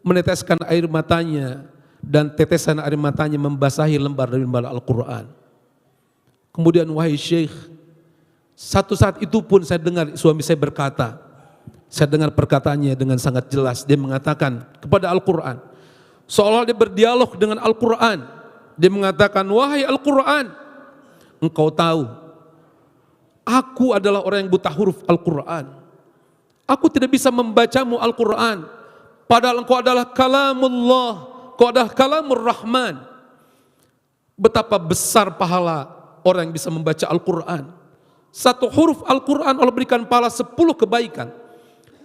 meneteskan air matanya, dan tetesan air matanya membasahi lembar demi lembar Al-Quran. Kemudian, wahai Syekh, satu saat itu pun saya dengar suami saya berkata, saya dengar perkataannya dengan sangat jelas. Dia mengatakan kepada Al-Quran, seolah dia berdialog dengan Al-Quran. Dia mengatakan, wahai Al-Quran, engkau tahu aku adalah orang yang buta huruf Al-Quran. Aku tidak bisa membacamu Al-Quran, padahal engkau adalah kalamullah, engkau adalah kalamur Rahman. Betapa besar pahala orang yang bisa membaca Al-Quran. Satu huruf Al-Quran Allah berikan pahala 10 kebaikan.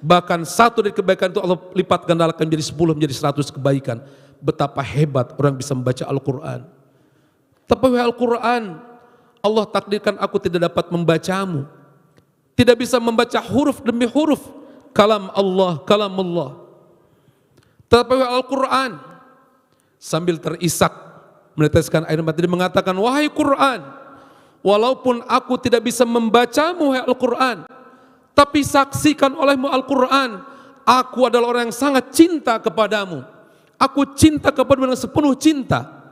Bahkan satu dari kebaikan itu Allah lipat gandakan menjadi 10, menjadi 100 kebaikan. Betapa hebat orang bisa membaca Al-Quran. Tapi Al-Quran, Allah takdirkan aku tidak dapat membacamu. Tidak bisa membaca huruf demi huruf. Kalam Allah, kalamullah. Tetapi Al-Quran, sambil terisak meneteskan air mata, dia mengatakan, wahai Quran, walaupun aku tidak bisa membacamu, wahai Al-Quran, tapi saksikan olehmu Al-Quran, aku adalah orang yang sangat cinta kepadamu. Aku cinta kepadamu dengan sepenuh cinta,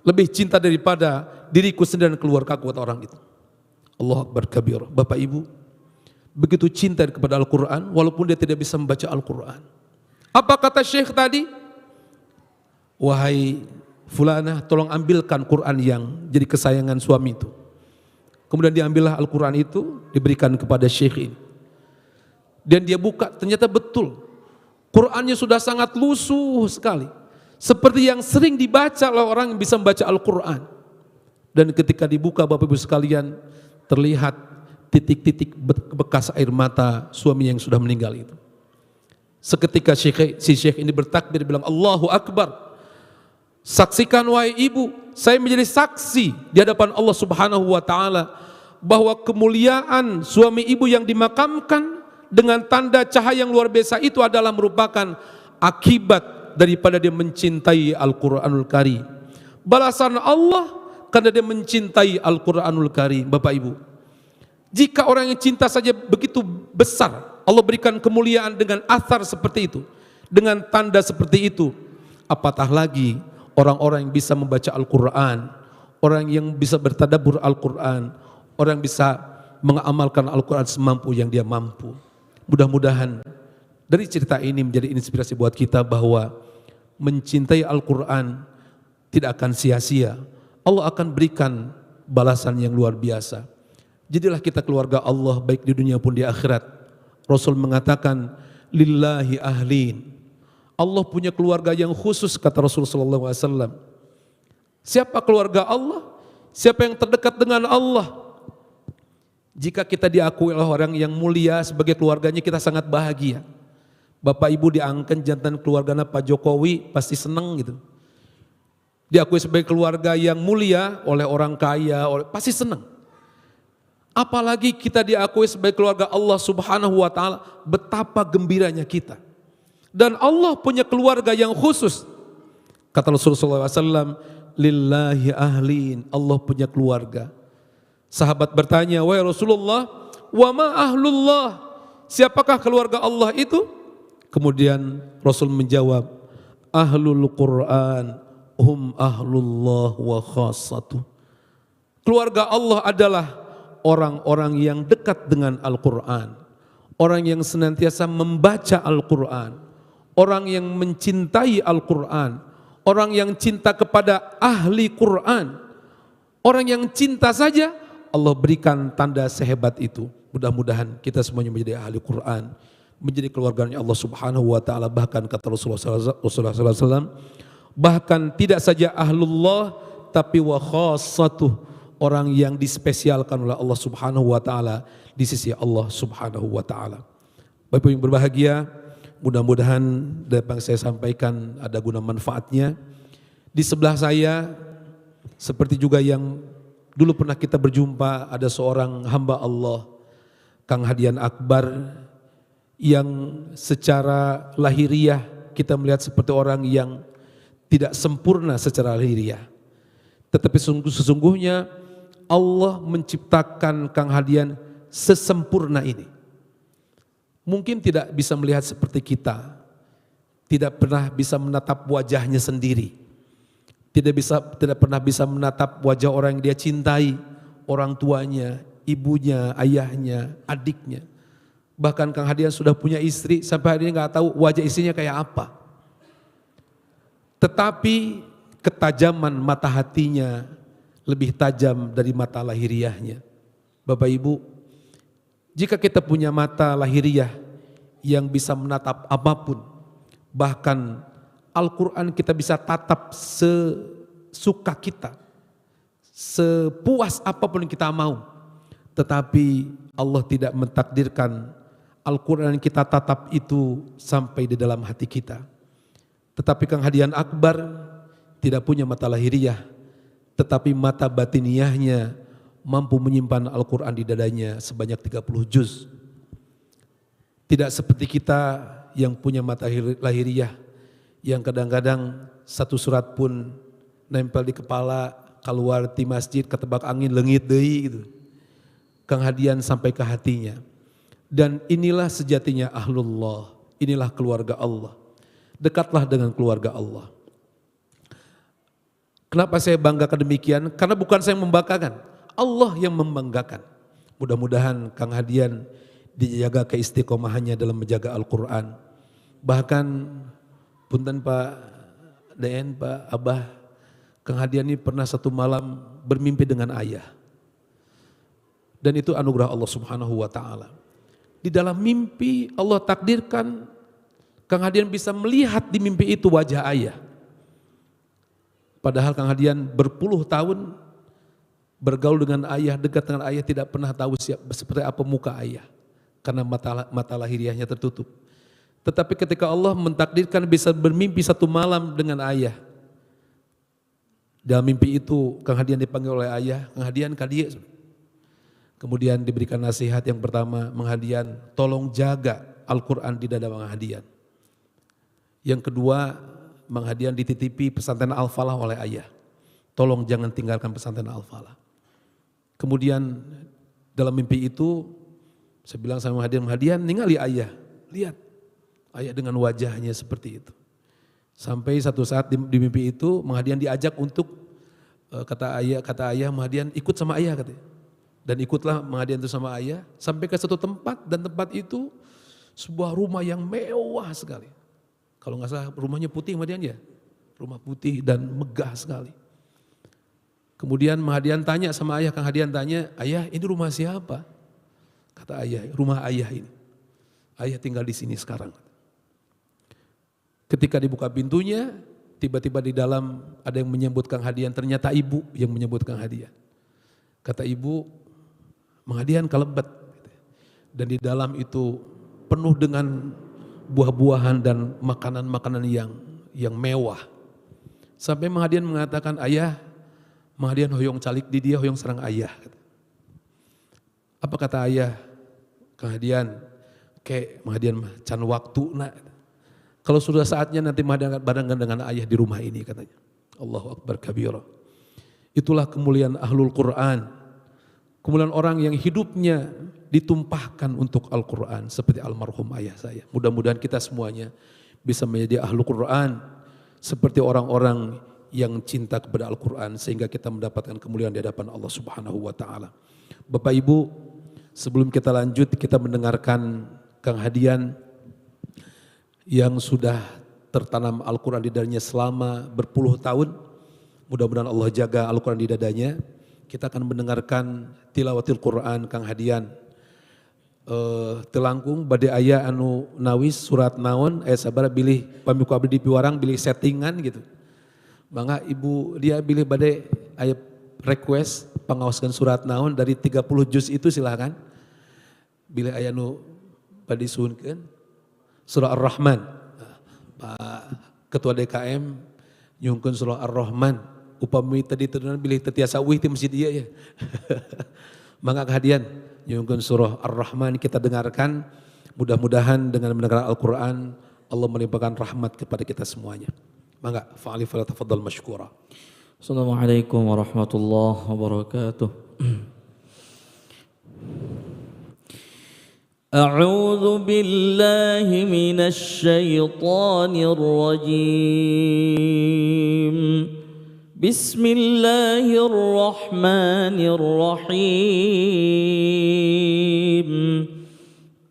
lebih cinta daripada diriku sendiri dan keluargaku, kata orang itu. Allahu Akbar kabir. Bapak Ibu, begitu cinta kepada Al-Quran walaupun dia tidak bisa membaca Al-Quran. Apa kata Syekh tadi? Wahai fulanah, tolong ambilkan Quran yang jadi kesayangan suami itu. Kemudian diambillah Al-Quran itu, diberikan kepada Syekh ini. Dan dia buka, ternyata betul Qurannya sudah sangat lusuh sekali, seperti yang sering dibaca oleh orang yang bisa membaca Al-Quran. Dan ketika dibuka, Bapak Ibu sekalian, terlihat titik-titik bekas air mata suami yang sudah meninggal itu. Seketika si Syekh ini bertakbir, bilang, Allahu Akbar. Saksikan wahai ibu, saya menjadi saksi di hadapan Allah Subhanahu wa Ta'ala bahwa kemuliaan suami ibu yang dimakamkan dengan tanda cahaya yang luar biasa itu adalah merupakan akibat daripada dia mencintai Al-Quranul Karim. Balasan Allah karena dia mencintai Al-Quranul Karim. Bapak Ibu, jika orang yang cinta saja begitu besar, Allah berikan kemuliaan dengan athar seperti itu, dengan tanda seperti itu, apatah lagi orang-orang yang bisa membaca Al-Quran, orang yang bisa bertadabbur Al-Quran, orang yang bisa mengamalkan Al-Quran semampu yang dia mampu. Mudah-mudahan dari cerita ini menjadi inspirasi buat kita bahwa mencintai Al-Quran tidak akan sia-sia. Allah akan berikan balasan yang luar biasa. Jadilah kita keluarga Allah baik di dunia pun di akhirat. Rasul mengatakan, lillahi ahlin. Allah punya keluarga yang khusus, kata Rasulullah SAW. Siapa keluarga Allah? Siapa yang terdekat dengan Allah? Jika kita diakui oleh orang yang mulia sebagai keluarganya, kita sangat bahagia. Bapak Ibu diangkat jantan keluarganya Pak Jokowi, pasti senang gitu. Diakui sebagai keluarga yang mulia oleh orang kaya, pasti senang. Apalagi kita diakui sebagai keluarga Allah Subhanahu wa Ta'ala, betapa gembiranya kita. Dan Allah punya keluarga yang khusus. Kata Rasulullah SAW, lillahi ahlin, Allah punya keluarga. Sahabat bertanya, wahai Rasulullah, wa ma ahlullah, siapakah keluarga Allah itu? Kemudian Rasul menjawab, ahlul Quran hum ahlullah wa khassatuh. Keluarga Allah adalah orang-orang yang dekat dengan Al-Quran, orang yang senantiasa membaca Al-Quran, orang yang mencintai Al-Quran, orang yang cinta kepada ahli Quran, orang yang cinta saja Allah berikan tanda sehebat itu. Mudah-mudahan kita semuanya menjadi ahli Quran, menjadi keluarganya Allah Subhanahu wa taala. Bahkan kata Rasulullah SAW, bahkan tidak saja ahlullah tapi wa khassatuh, orang yang dispesialkan oleh Allah Subhanahu wa taala di sisi Allah Subhanahu wa taala. Bapak yang berbahagia, mudah-mudahan dari apa yang saya sampaikan ada guna manfaatnya. Di sebelah saya, seperti juga yang dulu pernah kita berjumpa, ada seorang hamba Allah, Kang Hadian Akbar, yang secara lahiriah kita melihat seperti orang yang tidak sempurna secara lahiriah. Tetapi sesungguhnya Allah menciptakan Kang Hadian sesempurna ini. Mungkin tidak bisa melihat seperti kita, tidak pernah bisa menatap wajahnya sendiri, tidak pernah bisa menatap wajah orang yang dia cintai, orang tuanya, ibunya, ayahnya, adiknya. Bahkan Kang Hadian sudah punya istri, sampai hari ini nggak tahu wajah istrinya kayak apa. Tetapi ketajaman mata hatinya lebih tajam dari mata lahiriahnya. Bapak Ibu, jika kita punya mata lahiriah yang bisa menatap apapun, bahkan Al-Quran kita bisa tatap sesuka kita, sepuas apapun yang kita mau. Tetapi Allah tidak mentakdirkan Al-Quran yang kita tatap itu sampai di dalam hati kita. Tetapi Kang Hadian Akbar tidak punya mata lahiriah, tetapi mata batiniahnya mampu menyimpan Al-Quran di dadanya sebanyak 30 juz. Tidak seperti kita yang punya mata lahiriah, yang kadang-kadang satu surat pun nempel di kepala, keluar di masjid, ketebak angin, lengit deui gitu. Kang Hadian sampai ke hatinya. Dan inilah sejatinya ahlullah, inilah keluarga Allah. Dekatlah dengan keluarga Allah. Kenapa saya banggakan demikian? Karena bukan saya yang membanggakan, Allah yang membanggakan. Mudah-mudahan Kang Hadian dijaga keistiqomahannya dalam menjaga Al-Quran. Bahkan punten Pak DN, Pak Abah, Kang Hadian ini pernah satu malam bermimpi dengan ayah. Dan itu anugerah Allah Subhanahu wa taala. Di dalam mimpi Allah takdirkan Kang Hadian bisa melihat di mimpi itu wajah ayah. Padahal Kang Hadian berpuluh tahun bergaul dengan ayah, dekat dengan ayah, tidak pernah tahu seperti apa muka ayah. Karena mata lahiriahnya tertutup. Tetapi ketika Allah mentakdirkan bisa bermimpi satu malam dengan ayah. Dalam mimpi itu Kang Hadian dipanggil oleh ayah, Kang Hadian kadia. Kemudian diberikan nasihat yang pertama, Mang Hadian tolong jaga Al-Quran di dada Mang Hadian. Yang kedua, Mang Hadian dititipi pesantren Al-Falah oleh ayah. Tolong jangan tinggalkan pesantren Al-Falah. Kemudian dalam mimpi itu saya bilang sama Mang Hadian ningali ayah. Lihat ayah dengan wajahnya seperti itu. Sampai satu saat di mimpi itu Mang Hadian diajak untuk kata ayah Mang Hadian ikut sama ayah katanya. Dan ikutlah Mang Hadian itu sama ayah sampai ke satu tempat, dan tempat itu sebuah rumah yang mewah sekali. Kalau nggak salah rumahnya putih Mang Hadian ya, rumah putih dan megah sekali. Kemudian Mang Hadian tanya sama ayah, Kang Hadian tanya, ayah ini rumah siapa? Kata ayah, rumah ayah ini. Ayah tinggal di sini sekarang. Ketika dibuka pintunya, tiba-tiba di dalam ada yang menyebut Kang Hadian, ternyata ibu yang menyebut Kang Hadian. Kata ibu, Mang Hadian kelebet. Dan di dalam itu penuh dengan buah-buahan dan makanan-makanan yang mewah. Sampai Mang Hadian mengatakan, ayah, Mang Hadian hoyong calik di dia, hoyong serang ayah. Apa kata ayah? Kang Hadian, kayak Mang Hadian mah can waktu nak. Kalau sudah saatnya nanti Mang Hadian barengan dengan ayah di rumah ini katanya. Allahu Akbar kabira. Itulah kemuliaan ahlul Quran. Kemuliaan orang yang hidupnya ditumpahkan untuk Al-Quran seperti almarhum ayah saya. Mudah-mudahan kita semuanya bisa menjadi ahlu Quran seperti orang-orang yang cinta kepada Al-Quran sehingga kita mendapatkan kemuliaan di hadapan Allah Subhanahu wa taala. Bapak Ibu, sebelum kita lanjut, kita mendengarkan Kang Hadian yang sudah tertanam Al-Quran di dadanya selama berpuluh tahun. Mudah-mudahan Allah jaga Al-Quran di dadanya. Kita akan mendengarkan tilawatil Quran Kang Hadian. Telangkung badai ayah anu nawis surat naon sabara bilih pamiku abdi di piwarang bilih settingan gitu. Mangga ibu dia bilih badai ayat request pangawaskan surat naon dari 30 juz itu silakan. Bilih ayah nu badi suhunkeun surah Ar-Rahman. Pak Ketua DKM nyungkeun surah Ar-Rahman. Upami tadi terunan bilih tetiasa wih di masjid dia ya. Mangga Hadian nyungkeun surah Ar-Rahman kita dengarkan. Mudah-mudahan dengan mendengar Al-Quran Allah melimpahkan rahmat kepada kita semuanya. Mangga fa'ali fala tafaddal mashkura. Assalamualaikum warahmatullahi wabarakatuh. A'udzu billahi minasy syaithanir rajim. Bismillahirrahmanirrahim.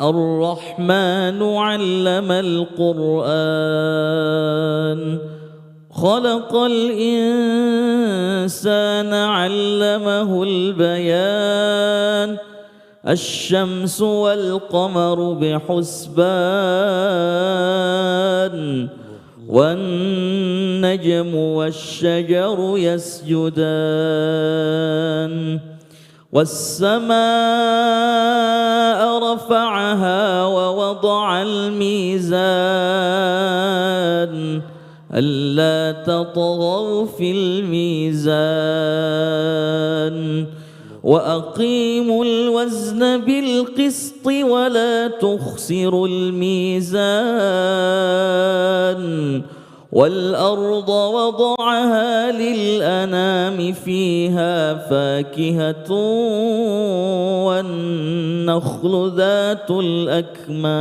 Ar-Rahmanu 'allamal Qur'an. Khalaqal insana 'allamahul bayan. Asy-syamsu wal qamaru bihusban. والنجم والشجر يسجدان والسماء رفعها ووضع الميزان ألا تطغوا في الميزان وأقيموا الوزن بالقسط ولا تخسروا الميزان والأرض وضعها للأنام فيها فاكهة والنخل ذات الأكمام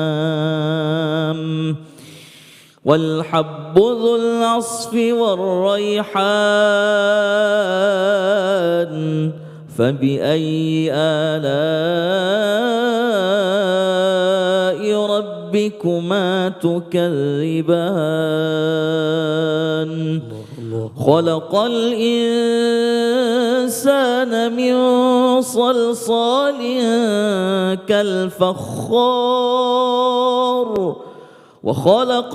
والحب ذو العصف والريحان فبأي آلاء ربكما تكذبان خلق الإنسان من صلصال كالفخار وخلق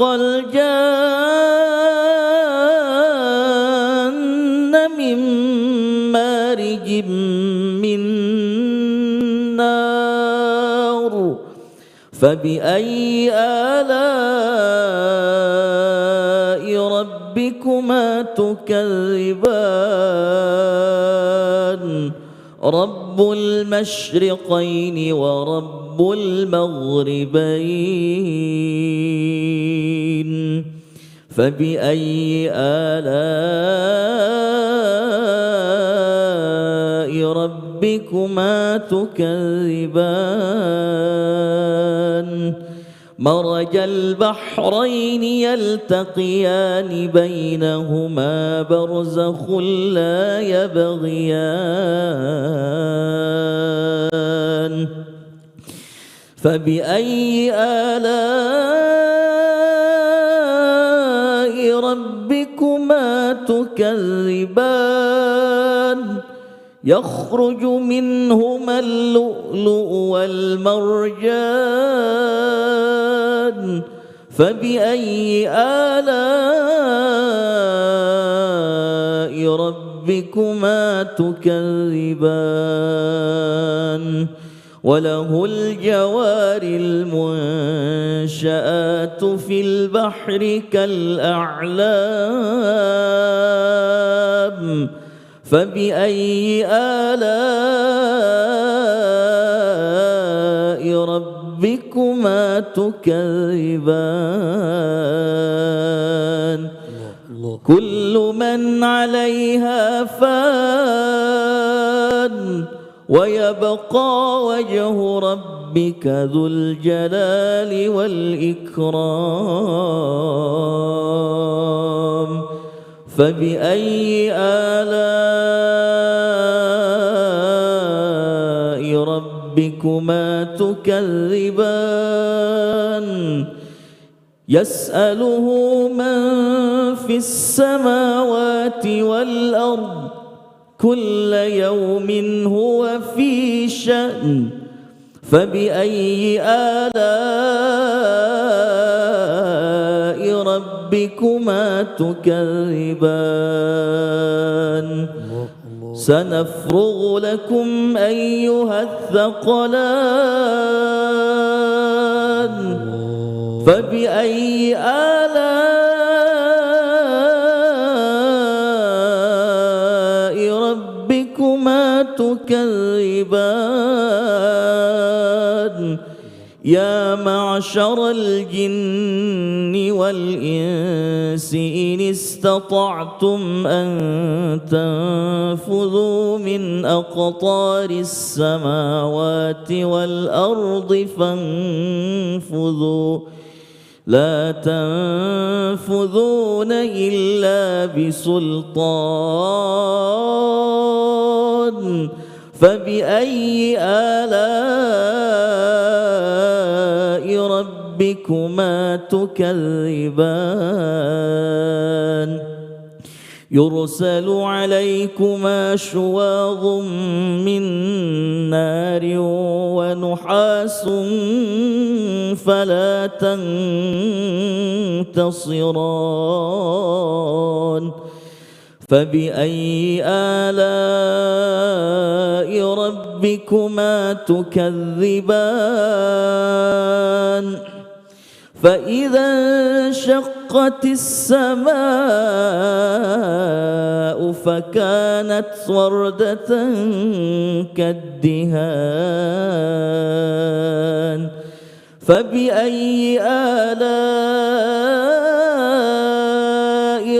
الجان من مارج من نار فبأي آلاء ربكما تكذبان رب المشرقين ورب المغربين فبأي آلاء ربكما تكذبان مرج البحرين يلتقيان بينهما برزخ لا يبغيان فبأي آلاء ربكما تكذبان يخرج منهما اللؤلؤ والمرجان فبأي آلاء ربكما تكذبان وله الجوار المنشآت في البحر كالأعلام فبأي آلاء ربكما تكذبان كل من عليها فان ويبقى وجه ربك ذو الجلال والإكرام فبأي آلاء ربكما تكذبان يسأله من في السماوات والأرض كل يوم هو في شأن فبأي آلاء ربكما تكذبان سنفرغ لكم أيها الثقلان فبأي آلاء ربكما تكذبان يا معشر الجن والإنس إن استطعتم أن تنفذوا من أقطار السماوات والأرض فانفذوا لا تنفذون إلا بسلطان فبأي آلاء ربكما تكذبان يرسل عليكما شواظ من نار ونحاس فلا تنتصران فبأي آلاء ربكما تكذبان فإذا انشقت السماء فكانت وردة كالدهان فبأي آلاء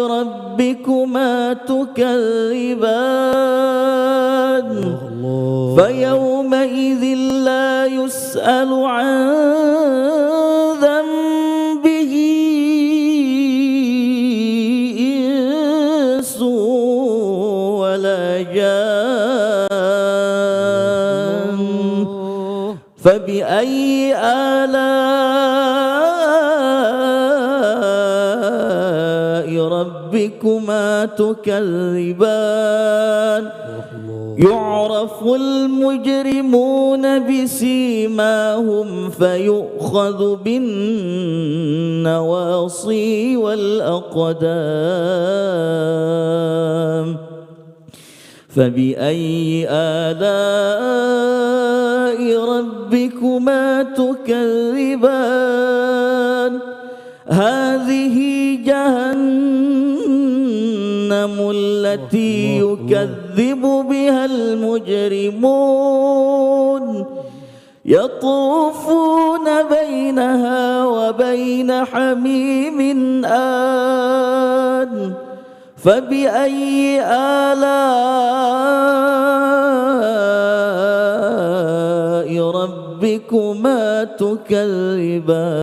ربكما تكذبان فيومئذ لا يسأل عن ذنبه إنس ولا جان فبأي آلاء ربكما تكذبان يعرف المجرمون بسيماهم فيؤخذ بالنواصي والأقدام فبأي آلاء ربكما تكذبان هذه جهنم التي يكذب بها المجرمون يطوفون بينها وبين حميم آن فبأي آلاء ربكما تكذبان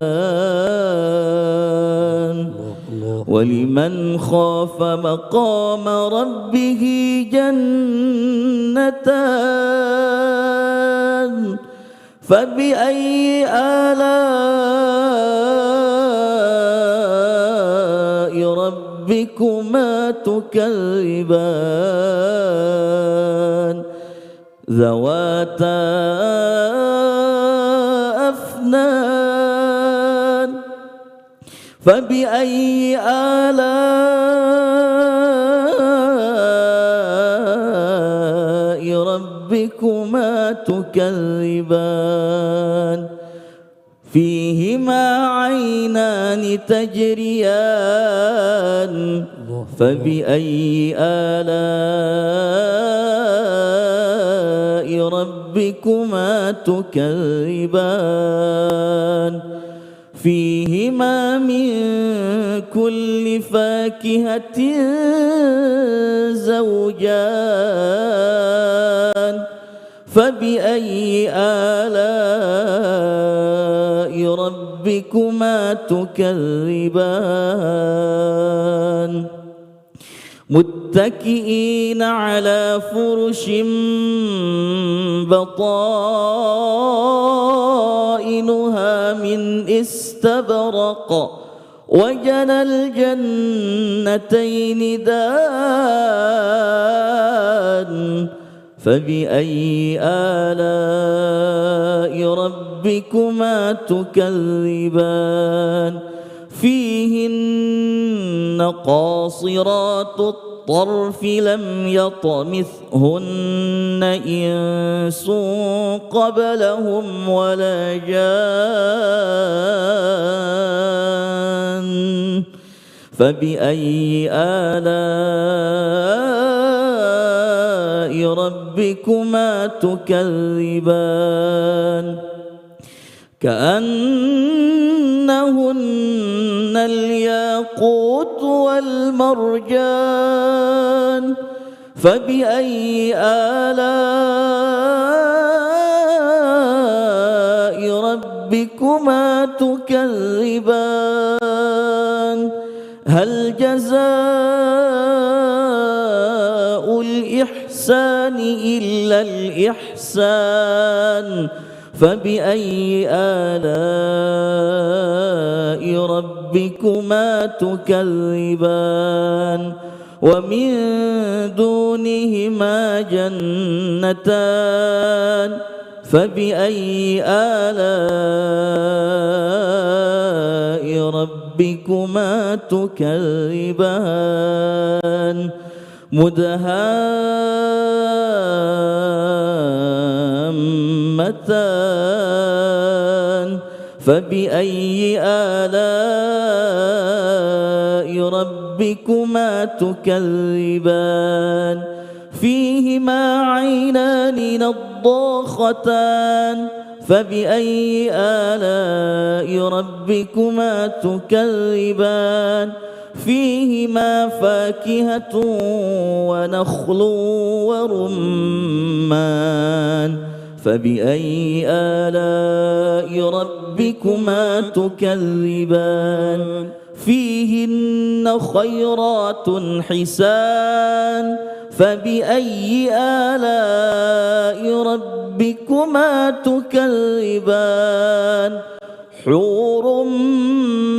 ولمن خاف مقام ربه جنتان فبأي آلاء ربكما تكذبان ذواتا أفنان فبأي آلاء ربكما تكذبان فيهما عينان تجريان فبأي آلاء ربكما تكذبان فيهما من كل فاكهة زوجان فبأي آلاء ربكما تكذبان متكئين على فرش بطائنها من استبرق وجنى الجنتين دان فبأي آلاء ربكما تكذبان فيهن قاصرات الطرف لم يطمثهن إنس قبلهم ولا جان فبأي آلاء ربكما تكذبان كأنهن الياقوت والمرجان فبأي آلاء ربكما تكذبان هل جزاء الإحسان إلا الإحسان فبأي آلاء ربكما تكذبان ومن دونهما جنتان فبأي آلاء ربكما تكذبان مدهامتان فبأي آلاء ربكما تكذبان فيهما عينان نضاختان فبأي آلاء ربكما تكذبان فيهما فاكهة ونخل ورمان فبأي آلاء ربكما تكذبان فيهن خيرات حسان فبأي آلاء ربكما تكذبان حور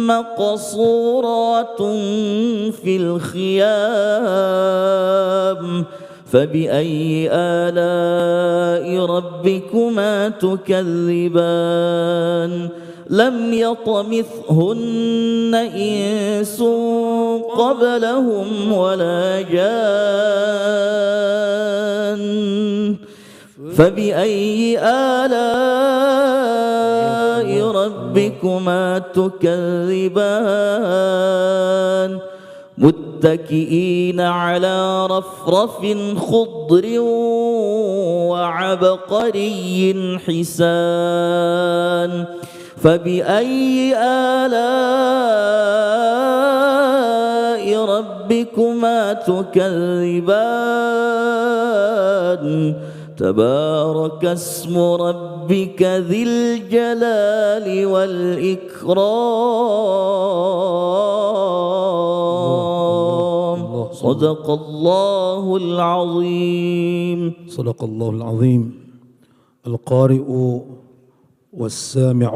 مقصورات في الخيام فبأي آلاء ربكما تكذبان لم يطمثهن إنس قبلهم ولا جان فبأي آلاء ربكما تكذبان متكئين على رفرف خضر وعبقري حسان فبأي آلاء ربكما تكذبان تبارك اسم ربك ذي الجلال والإكرام صدق الله العظيم صدق الله العظيم. القارئ والسامع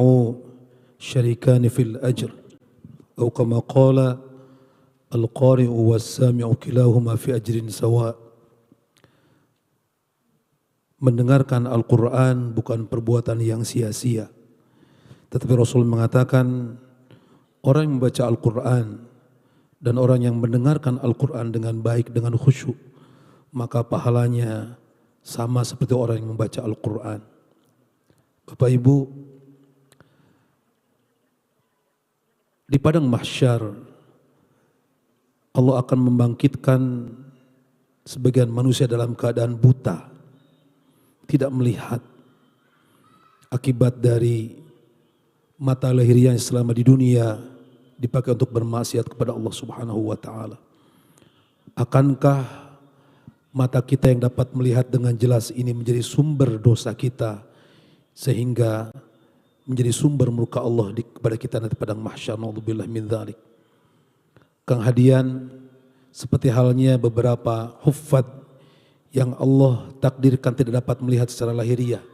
شريكان في الأجر أو كما قال القارئ والسامع كلاهما في أجر سواء. Mendengarkan Al-Quran bukan perbuatan yang sia-sia. Tetapi Rasul mengatakan orang yang membaca Al-Quran dan orang yang mendengarkan Al-Quran dengan baik, dengan khusyuk, maka pahalanya sama seperti orang yang membaca Al-Quran. Bapak Ibu, di padang mahsyar Allah akan membangkitkan sebagian manusia dalam keadaan buta, tidak melihat, akibat dari mata lahiriah yang selama di dunia dipakai untuk bermaksiat kepada Allah Subhanahu wa taala. Akankah Mata kita yang dapat melihat dengan jelas ini menjadi sumber dosa kita, sehingga menjadi sumber murka Allah kepada kita nanti padang mahsyar. Naudzubillah min dzalik. Kang Hadian, seperti halnya beberapa huffaz yang Allah takdirkan tidak dapat melihat secara lahiriah.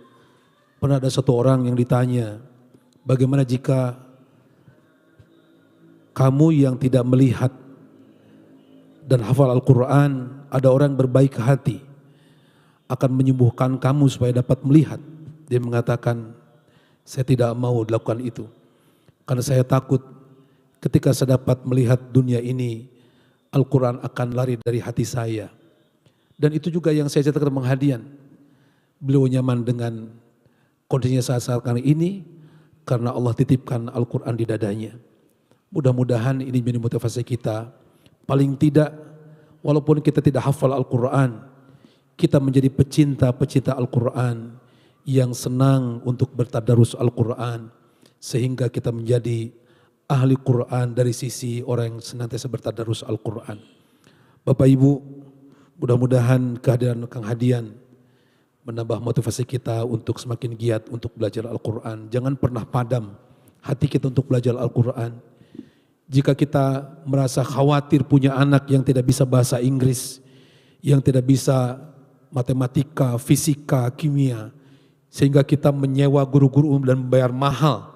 Pernah ada satu orang yang ditanya, bagaimana jika kamu yang tidak melihat dan hafal Al-Quran, ada orang berbaik hati akan menyembuhkan kamu supaya dapat melihat. Dia mengatakan, saya tidak mau dilakukan itu, karena saya takut ketika saya dapat melihat dunia ini, Al-Quran akan lari dari hati saya. Dan itu juga yang saya ceritakan Bang Hadian. Beliau nyaman dengan kondisinya saat-saat kali ini karena Allah titipkan Al-Quran di dadanya. Mudah-mudahan ini menjadi motivasi kita. Paling tidak, walaupun kita tidak hafal Al-Quran, kita menjadi pecinta-pecinta Al-Quran yang senang untuk bertadarus Al-Quran, sehingga kita menjadi ahli Quran dari sisi orang yang senantiasa bertadarus Al-Quran. Bapak Ibu, mudah-mudahan kehadiran Kang Hadian menambah motivasi kita untuk semakin giat untuk belajar Al-Quran. Jangan pernah padam hati kita untuk belajar Al-Quran. Jika kita merasa khawatir punya anak yang tidak bisa bahasa Inggris, yang tidak bisa matematika, fisika, kimia, sehingga kita menyewa guru-guru dan membayar mahal,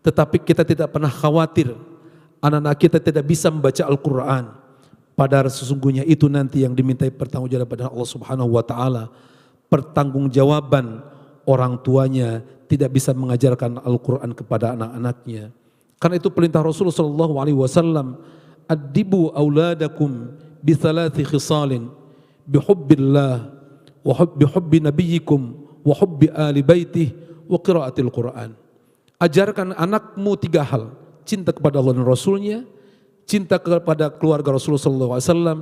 tetapi kita tidak pernah khawatir anak-anak kita tidak bisa membaca Al-Quran, padahal sesungguhnya itu nanti yang dimintai pertanggungjawaban pada Allah Subhanahu wa taala. Pertanggungjawaban orang tuanya tidak bisa mengajarkan Al-Quran kepada anak-anaknya. Karena itu perintah Rasulullah sallallahu alaihi wasallam, "Addibu auladakum bi thalathi khisalin, bi hubbillah wa hubbi nabiyyikum wa hubbi ali baitih wa qiraatil Quran." Ajarkan anakmu 3 hal: cinta kepada Allah dan Rasulnya, cinta kepada keluarga Rasulullah sallallahu alaihi wasallam,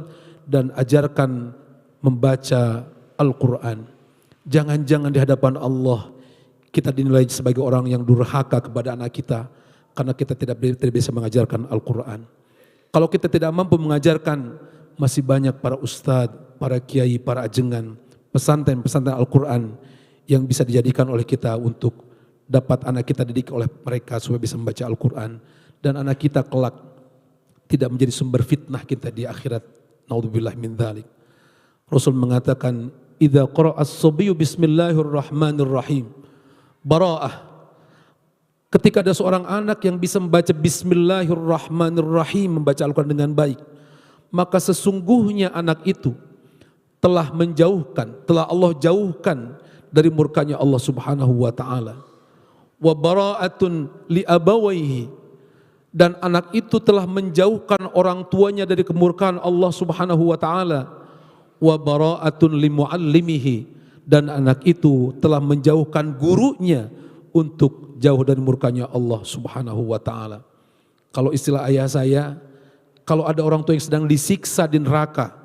dan ajarkan membaca Al-Quran. Jangan-jangan di hadapan Allah kita dinilai sebagai orang yang durhaka kepada anak kita karena kita tidak bisa mengajarkan Al-Quran. Kalau kita tidak mampu mengajarkan, masih banyak para ustadz, para kiai, para ajengan, pesantren-pesantren Al-Quran yang bisa dijadikan oleh kita untuk dapat anak kita didik oleh mereka supaya bisa membaca Al-Quran. Dan anak kita kelak tidak menjadi sumber fitnah kita di akhirat. Naudzubillah min dzalik. Rasul mengatakan, "Idza qara'a as-sabiyyu bismillahirrahmanirrahim, bara'ah." Ketika ada seorang anak yang bisa membaca bismillahirrahmanirrahim, membaca Al-Quran dengan baik, maka sesungguhnya anak itu telah Allah jauhkan dari murkanya Allah Subhanahu wa taala. Wa bara'atun li abawaihi, dan anak itu telah menjauhkan orang tuanya dari kemurkaan Allah Subhanahu wa taala. Wa bara'atun li muallimihi, dan anak itu telah menjauhkan gurunya untuk jauh dari murkanya Allah Subhanahu wa taala. Kalau istilah ayah saya, kalau ada orang tua yang sedang disiksa di neraka,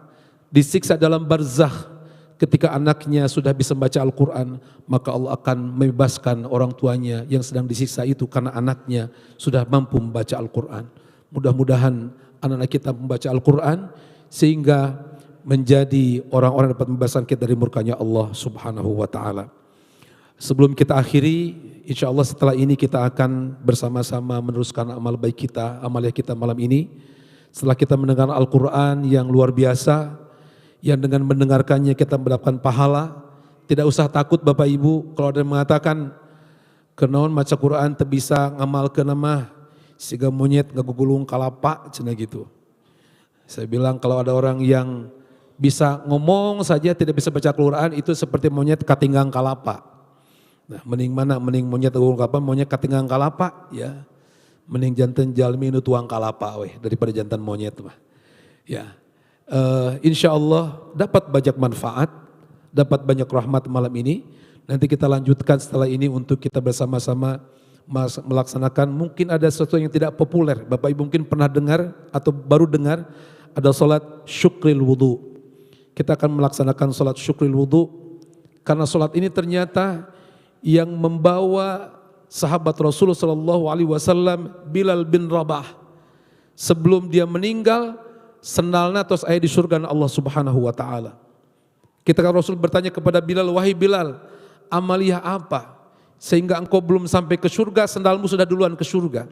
disiksa dalam barzakh, ketika anaknya sudah bisa membaca Al-Quran, maka Allah akan membebaskan orang tuanya yang sedang disiksa itu karena anaknya sudah mampu membaca Al-Quran. Mudah-mudahan anak-anak kita membaca Al-Quran sehingga menjadi orang-orang yang dapat membebaskan kita dari murkanya Allah Subhanahu wa taala. Sebelum kita akhiri, insya Allah setelah ini kita akan bersama-sama meneruskan amal baik kita, amalia kita malam ini. Setelah kita mendengar Al-Quran yang luar biasa, yang dengan mendengarkannya kita mendapatkan pahala, tidak usah takut Bapak Ibu kalau ada yang mengatakan, kenaon maca Quran teu bisa ngamalkeun mah siga monyet ngagugulung kalapa, cenah gitu. Saya bilang kalau ada orang yang bisa ngomong saja tidak bisa baca Quran, itu seperti monyet katinggang kalapa. Nah, mending mana? Mending monyet ngagugulung kalapa, monyet katinggang kalapa, ya. Mending jantan jalmi nu tuang kalapa weh daripada jantan monyet mah. Ya. Insya Allah dapat banyak manfaat, dapat banyak rahmat malam ini. Nanti kita lanjutkan setelah ini untuk kita bersama-sama melaksanakan. Mungkin ada sesuatu yang tidak populer, Bapak Ibu mungkin pernah dengar atau baru dengar, ada sholat syukril wudu. Kita akan melaksanakan sholat syukril wudu, karena sholat ini ternyata yang membawa sahabat Rasulullah SAW, Bilal bin Rabah, sebelum dia meninggal, sendalnya terus ayat di surga Allah Subhanahu wa taala. Ketika Rasul bertanya kepada Bilal, wahai Bilal, amaliyah apa? Sehingga engkau belum sampai ke surga, sendalmu sudah duluan ke surga.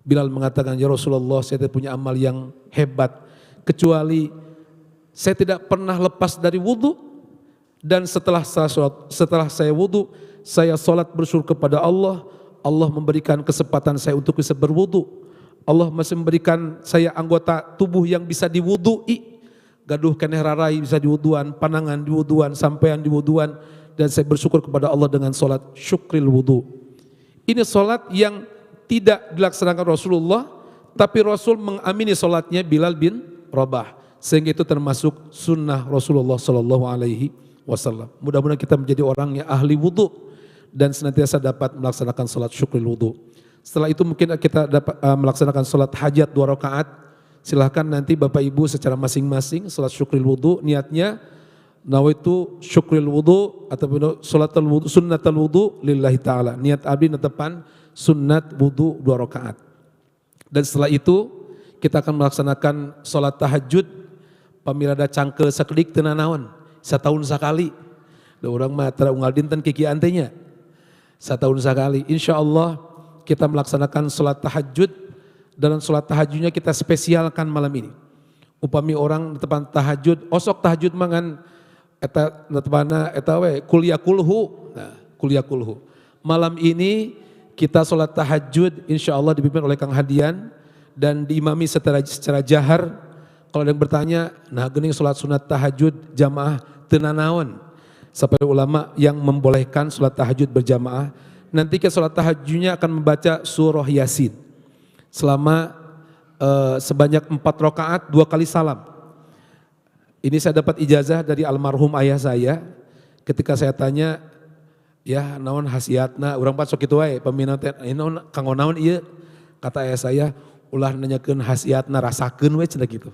Bilal mengatakan, ya Rasulullah, saya tidak punya amal yang hebat, kecuali saya tidak pernah lepas dari wudu, dan setelah saya wudu, saya sholat bersyukur kepada Allah, Allah memberikan kesempatan saya untuk bisa berwudu. Allah masih memberikan saya anggota tubuh yang bisa diwudui. Gaduh keneh rarai bisa diwuduan, panangan diwuduan, sampean diwuduan, dan saya bersyukur kepada Allah dengan sholat syukril wudu. Ini sholat yang tidak dilaksanakan Rasulullah, tapi Rasul mengamini sholatnya Bilal bin Rabah, sehingga itu termasuk sunnah Rasulullah Sallallahu Alaihi Wasallam. Mudah-mudahan kita menjadi orang yang ahli wudu dan senantiasa dapat melaksanakan sholat syukril wudu. Setelah itu mungkin kita dapat melaksanakan sholat hajat 2 rakaat. Silahkan nanti Bapak Ibu secara masing-masing sholat syukril wudu, niatnya nawaitu syukril wudu atau sholatul wudu, sunnatul wudu lillahi ta'ala. Niat abdi netepan sunnat wudu 2 rakaat. Dan setelah itu kita akan melaksanakan sholat tahajud. Pamirada cangkel sakedik teu nanaon, satahun sakali. Da urang mah tara unggal dinten kiki antenya. Satahun sakali. Insyaallah kita melaksanakan sholat tahajud. Dalam sholat tahajudnya kita spesialkan malam ini. Upami orang tepan tahajud, osok tahajud mangan eta netepana eta we kuliah kulhu. Nah, kuliah kulhu. Malam ini kita sholat tahajud insyaallah dipimpin oleh Kang Hadian dan diimami secara jahar. Kalau ada yang bertanya, nah geuning sholat sunat tahajud jamaah teu nanaon. Sampai ulama yang membolehkan sholat tahajud berjamaah. Nanti ke sholat tahajudnya akan membaca surah Yasin. Selama sebanyak 4 rakaat 2 kali salam. Ini saya dapat ijazah dari almarhum ayah saya. Ketika saya tanya, ya naon hasiatna, urang pat sok kitu wae pamina teh naon kanggo naon ieu? Kata ayah saya, ulah nanyakeun hasiatna rasakeun we cenah gitu.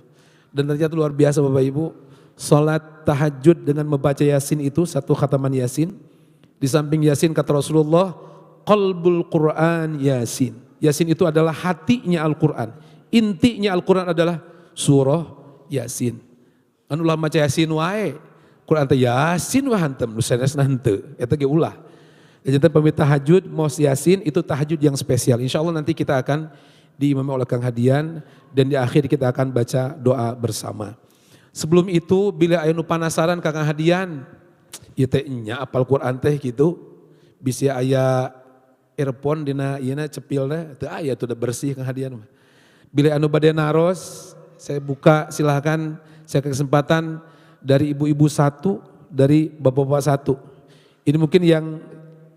Dan ternyata luar biasa Bapak Ibu, salat tahajud dengan membaca Yasin itu 1 khataman Yasin. Di samping Yasin kata Rasulullah, qalbul Quran Yasin. Yasin itu adalah hatinya Al-Quran. Intinya Al-Quran adalah surah Yasin. Anu ulah maca Yasin wae. Quran teh Yasin wah hantem nu sanesna henteu. Eta ge ulah. Jadi pamit tahajud mos Yasin itu tahajud yang spesial. Insyaallah nanti kita akan diimami oleh Kang Hadian dan di akhir kita akan baca doa bersama. Sebelum itu bila aya nu panasaran Kang Hadian, ieu teh nya apal Quran teh gitu. Bisa aya earphone dina ieuna cepilna teu aya tuh udah bersih Kang Hadian mah. Bila anu bade naros, saya buka silahkan, saya kesempatan dari ibu-ibu 1, dari bapak-bapak 1. Ini mungkin yang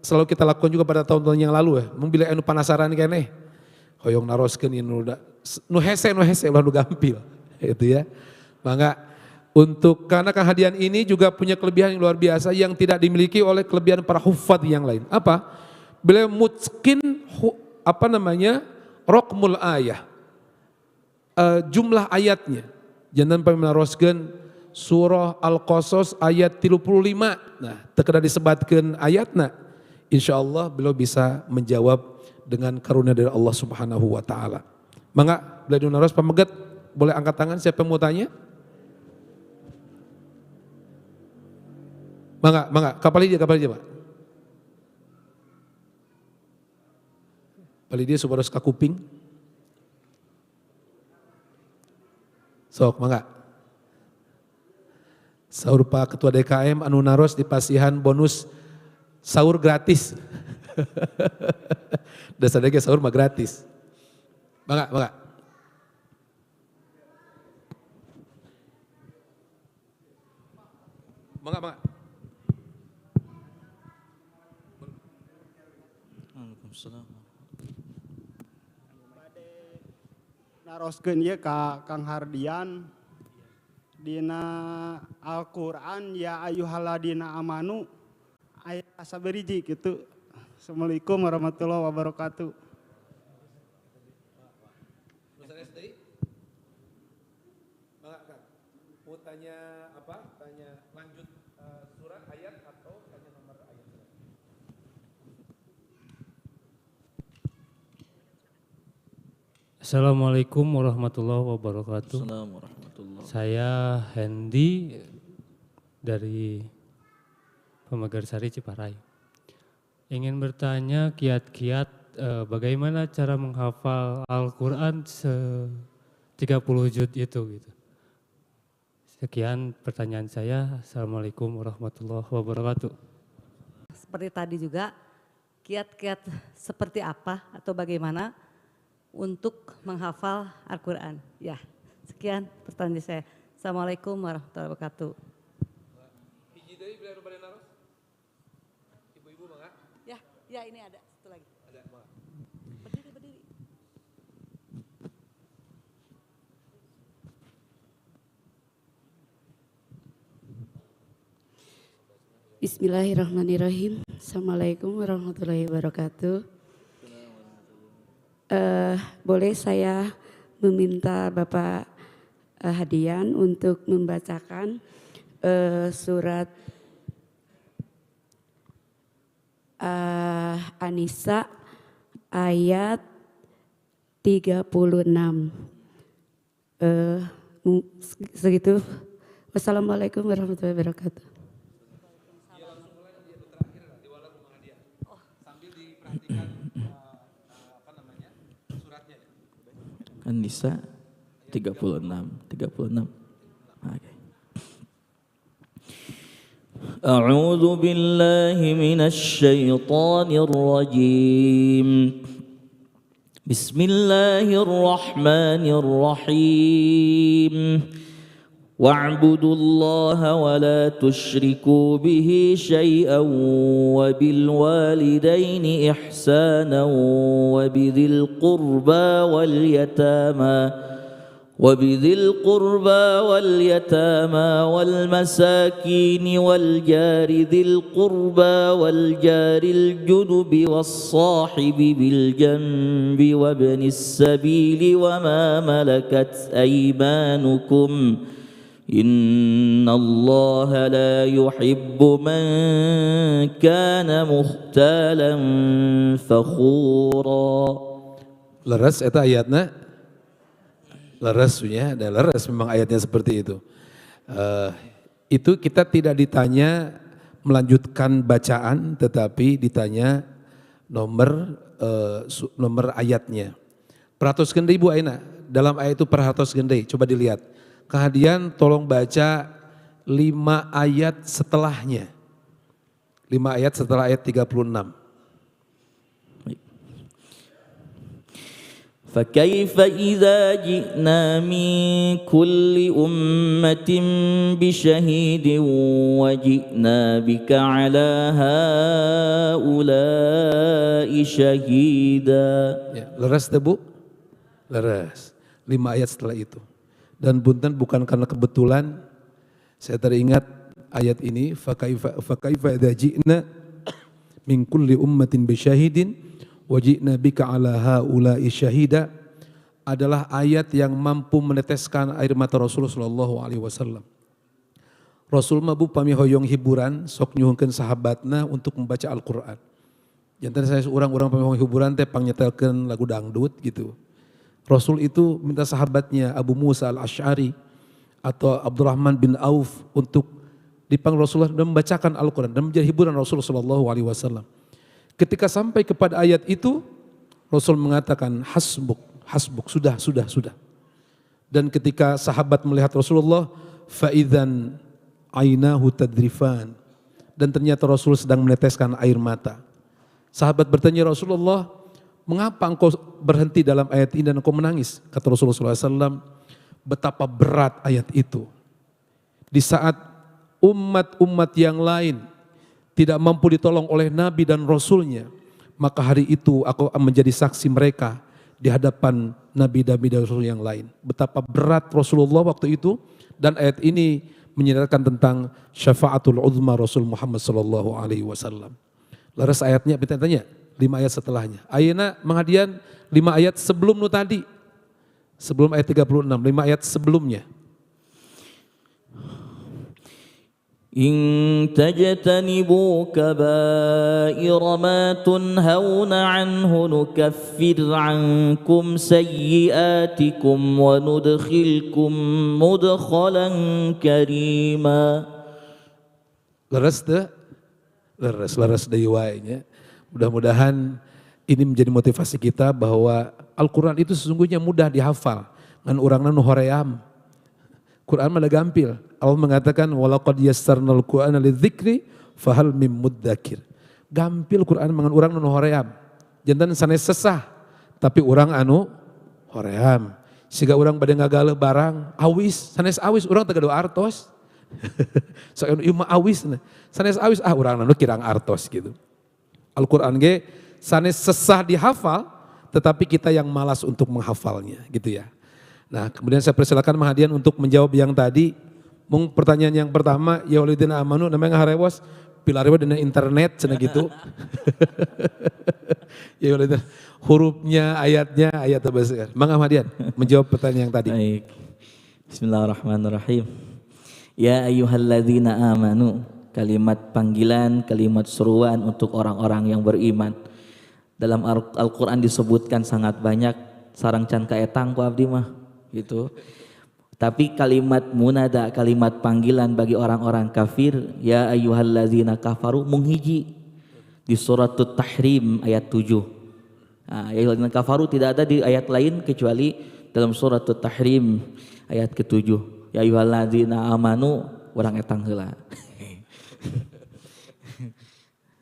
selalu kita lakukan juga pada tahun-tahun yang lalu ya. Mun bila anu penasaran keneh, hoyong naroskeun ieu nu hese ulah nu gampil. Itu ya. Mangga untuk karena Kang Hadian ini juga punya kelebihan yang luar biasa yang tidak dimiliki oleh kelebihan para hufad yang lain. Apa? Beliau mutskin rokmul ayah, jumlah ayatnya. Jangan pamiroskeun surah Al-Qasas ayat 35. Nah, teu disebatkeun ayatna. Insyaallah beliau bisa menjawab dengan karunia dari Allah Subhanahu wa taala. Mangga beliau naros pameget, boleh angkat tangan siapa yang mau tanya? Mangga, kapal dia Pak. Pali dia supados ka kuping. Sok mangga. Saur Pak Ketua DKM anu naros di pasihan bonus sahur gratis. Dasarnya sahur mah gratis. Mangga. Mangga. Waalaikumsalam. Naroskeun ieu ka Kang Hardian dina Al-Qur'an ya ayyuhalladzina amanu ayat saberiji kitu. Assalamualaikum warahmatullahi wabarakatuh. Mau tanya apa? Tanya lanjut surat ayat atau tanya nomor ayat? Assalamualaikum warahmatullahi wabarakatuh. Assalamualaikum warahmatullahi wabarakatuh. Saya Hendy dari Pemagarsari Ciparai. Ingin bertanya kiat-kiat bagaimana cara menghafal Al-Quran 30 juz itu gitu. Sekian pertanyaan saya. Assalamualaikum warahmatullahi wabarakatuh. Seperti tadi juga, kiat-kiat seperti apa atau bagaimana untuk menghafal Al-Quran? Ya, sekian pertanyaan saya. Assalamualaikum warahmatullahi wabarakatuh. Ibu-ibu mangga. Ya ini ada satu lagi. Ada, mangga. Berdiri. Bismillahirrahmanirrahim. Assalamualaikum warahmatullahi wabarakatuh. Boleh saya meminta Bapak Hadian untuk membacakan surat An-Nisa ayat 36. Segitu. Wassalamualaikum warahmatullahi wabarakatuh. An-Nisa 36. Okay. A'udzu billahi minasy syaithanir rajim. Bismillahirrahmanirrahim. واعبدوا الله ولا تشركوا به شيئا وبالوالدين إحسانا وبذي القربى واليتامى والمساكين والجار ذي القربى والجار الجنب والصاحب بالجنب وابن السبيل وما ملكت أيمانكم إن الله لا يحب من كان مختالا فخورا. Leres eta ayatna? Leres ya, ada leres memang ayatnya seperti itu. Itu kita tidak ditanya melanjutkan bacaan, tetapi ditanya nomor ayatnya. Perhatuskeun deui Bu Aina, dalam ayat itu perhatuskeun deui, coba dilihat. Kemudian tolong baca 5 ayat setelahnya. 5 ayat setelah ayat 36. فكيف إذا جئنا من كل أمة بشهيد وجئنا بك على هؤلاء شهيدا. Ya, leres deh Bu? Leres. 5 ayat setelah itu. Dan punten bukan karena kebetulan saya teringat ayat ini fakaifa idza ji'na min kulli ummatin bisyahidin wa ji'na bika ala haula'i syahida adalah ayat yang mampu meneteskan air mata Rasulullah sallallahu alaihi wasallam. Rasul mah Bu pami hoyong hiburan sok nyuhungkeun sahabatna untuk membaca Al-Qur'an. Janten saya orang pami hoyong hiburan teh pangnyetelkeun lagu dangdut gitu. Rasul itu minta sahabatnya Abu Musa al-Ash'ari atau Abdurrahman bin Auf untuk dipanggil Rasulullah dan membacakan Al-Quran dan menjadi hiburan Rasulullah SAW. Ketika sampai kepada ayat itu, Rasul mengatakan hasbuk, sudah. Dan ketika sahabat melihat Rasulullah, fa'idzan ainahu tadrifan. Dan ternyata Rasul sedang meneteskan air mata. Sahabat bertanya Rasulullah, mengapa engkau berhenti dalam ayat ini dan engkau menangis? Kata Rasulullah SAW, betapa berat ayat itu. Di saat umat-umat yang lain tidak mampu ditolong oleh Nabi dan Rasulnya, maka hari itu aku akan menjadi saksi mereka di hadapan Nabi dan Rasul yang lain. Betapa berat Rasulullah waktu itu, dan ayat ini menyadarkan tentang syafaatul uzma Rasul Muhammad SAW. Leres ayatnya, tanya 5 ayat setelahnya. Ayeuna menghadian 5 ayat sebelum nu tadi. Sebelum ayat 36, 5 ayat sebelumnya. In tajtanibu kaba'ira ma tunhauna anhu nukaffir ankum sayyiatikum wa nudkhilkum mudkhalan karima. Leres teu? Leres deui wae nya. Mudah-mudahan ini menjadi motivasi kita bahwa Al-Quran itu sesungguhnya mudah dihafal. Ngan urangna nu hoream. Quran mah gampil. Allah mengatakan walaqad yassarnal Qur'ana lidzikri fahal mim mudzakir. Gampil Quran mangan urang nu hoream. Jantan sanes sesah tapi urang anu hoream. Siga urang bade ngagaleun barang awis, sanes awis urang teu gaduh artos. So ieu mah awis. Sanes awis urang nu kirang artos gitu. Al-Quran ge sanes sesah dihafal, tetapi kita yang malas untuk menghafalnya gitu ya. Nah kemudian saya persilakan Mahadian untuk menjawab yang tadi. Mung pertanyaan yang pertama, ya walidina amanu namanya ngaharewos, pilarnya dengan internet cenah gitu. Ya walidina, hurufnya, ayatnya, ayat bahasa. Mang Mahadian menjawab pertanyaan yang tadi. Baik. Bismillahirrahmanirrahim. Ya ayyuhalladzina amanu. Kalimat panggilan, kalimat seruan untuk orang-orang yang beriman. Dalam Al-Quran disebutkan sangat banyak, sarang can kaetang ku abdi mah gitu. Tapi kalimat munada, kalimat panggilan bagi orang-orang kafir, ya ayyuhalladzina kafaru menghiji di surat Tahrim ayat 7. Nah, ya ayyuhalladzina kafaru tidak ada di ayat lain kecuali dalam surat Tahrim ayat ke-7. Ya ayyuhalladzina amanu urang etang heula.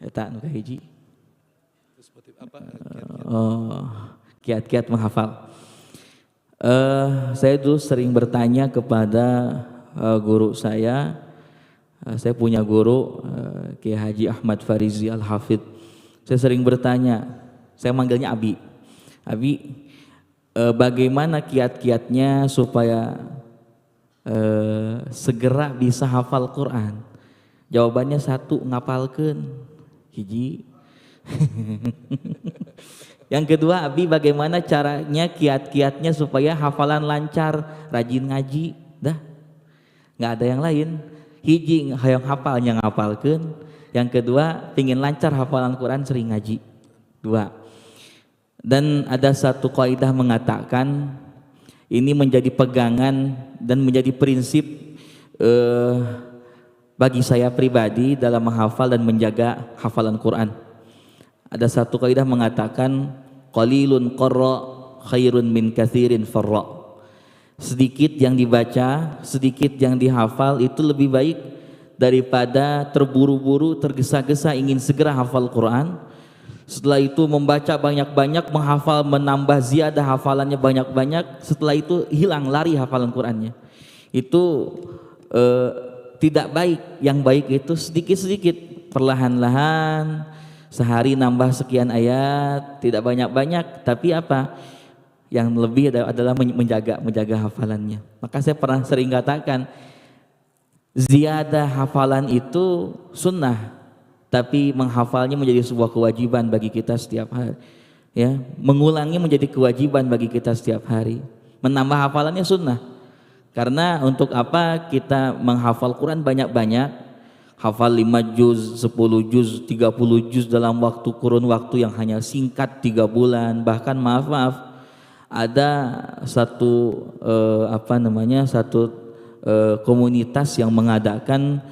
Eta nu kahiji. Kiat-kiat menghafal. Saya dulu sering bertanya kepada guru saya. Saya punya guru Kiai Haji Ahmad Farizi Al-Hafidh. Saya sering bertanya, saya manggilnya Abi. Abi, bagaimana kiat-kiatnya supaya segera bisa hafal Quran? Jawabannya satu, ngapalkeun. Hiji. Yang kedua, Abi bagaimana caranya kiat-kiatnya supaya hafalan lancar, rajin ngaji, dah. Nggak ada yang lain. Hiji hayang hafalnya ngapalkeun. Yang kedua, pingin lancar hafalan Quran sering ngaji. Dua. Dan ada satu kaidah mengatakan ini menjadi pegangan dan menjadi prinsip bagi saya pribadi dalam menghafal dan menjaga hafalan Quran. Ada satu kaidah mengatakan qalilun qarra khairun min katsirin farra. Sedikit yang dibaca, sedikit yang dihafal itu lebih baik daripada terburu-buru, tergesa-gesa ingin segera hafal Quran. Setelah itu membaca banyak-banyak, menghafal, menambah ziyadah hafalannya banyak-banyak, setelah itu hilang lari hafalan Qurannya. Itu tidak baik. Yang baik itu sedikit-sedikit, perlahan-lahan, sehari nambah sekian ayat, tidak banyak-banyak, tapi apa? Yang lebih adalah menjaga hafalannya. Maka saya pernah sering katakan, ziyadah hafalan itu sunnah, tapi menghafalnya menjadi sebuah kewajiban bagi kita setiap hari. Ya, mengulangnya menjadi kewajiban bagi kita setiap hari. Menambah hafalannya sunnah. Karena untuk apa kita menghafal Quran banyak-banyak, hafal 5 juz, 10 juz, 30 juz dalam kurun waktu yang hanya singkat 3 bulan, bahkan maaf, ada satu komunitas yang mengadakan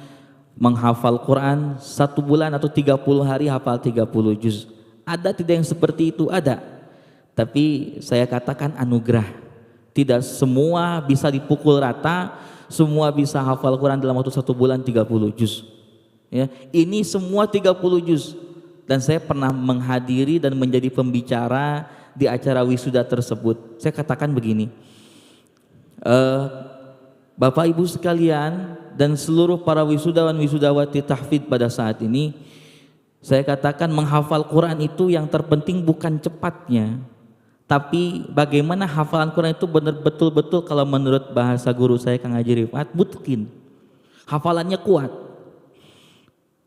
menghafal Quran 1 bulan atau 30 hari hafal 30 juz. Ada tidak yang seperti itu? Ada. Tapi saya katakan anugerah. Tidak semua bisa dipukul rata, semua bisa hafal Quran dalam waktu 1 bulan 30 juz. Ya, ini semua 30 juz. Dan saya pernah menghadiri dan menjadi pembicara di acara wisuda tersebut. Saya katakan begini, Bapak Ibu sekalian dan seluruh para wisudawan wisudawati tahfidz pada saat ini, saya katakan menghafal Quran itu yang terpenting bukan cepatnya, tapi bagaimana hafalan Quran itu betul-betul kalau menurut bahasa guru saya Kang Haji Rifat, mutqin. Hafalannya kuat.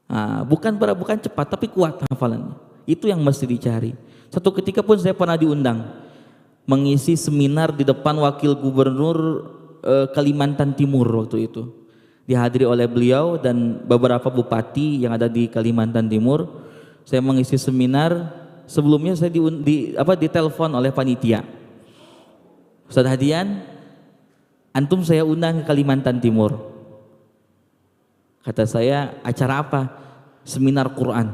Nah, bukan cepat tapi kuat hafalannya. Itu yang mesti dicari. Satu ketika pun saya pernah diundang mengisi seminar di depan Wakil Gubernur Kalimantan Timur waktu itu. Dihadiri oleh beliau dan beberapa bupati yang ada di Kalimantan Timur. Saya mengisi seminar. Sebelumnya saya ditelepon oleh panitia. Ustaz Hadian, antum saya undang ke Kalimantan Timur. Kata saya, acara apa? Seminar Quran.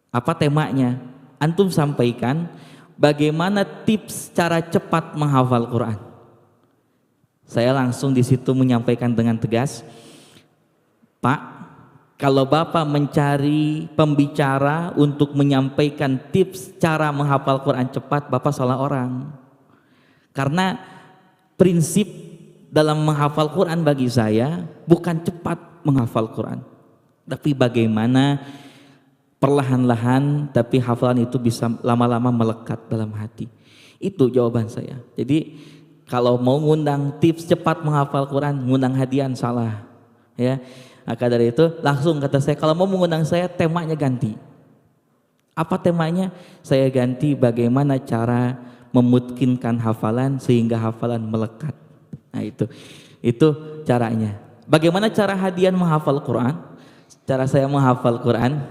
Apa temanya? Antum sampaikan bagaimana tips cara cepat menghafal Quran. Saya langsung di situ menyampaikan dengan tegas, Pak, kalau Bapak mencari pembicara untuk menyampaikan tips cara menghafal Quran cepat, Bapak salah orang. Karena prinsip dalam menghafal Quran bagi saya bukan cepat menghafal Quran, tapi bagaimana perlahan-lahan tapi hafalan itu bisa lama-lama melekat dalam hati. Itu jawaban saya. Jadi kalau mau ngundang tips cepat menghafal Quran, ngundang hadian salah. Ya, maka dari itu langsung kata saya, kalau mau mengundang saya temanya ganti. Apa temanya? Saya ganti bagaimana cara memutkinkan hafalan sehingga hafalan melekat. Nah itu caranya. Bagaimana cara hadian menghafal Quran? Cara saya menghafal Quran,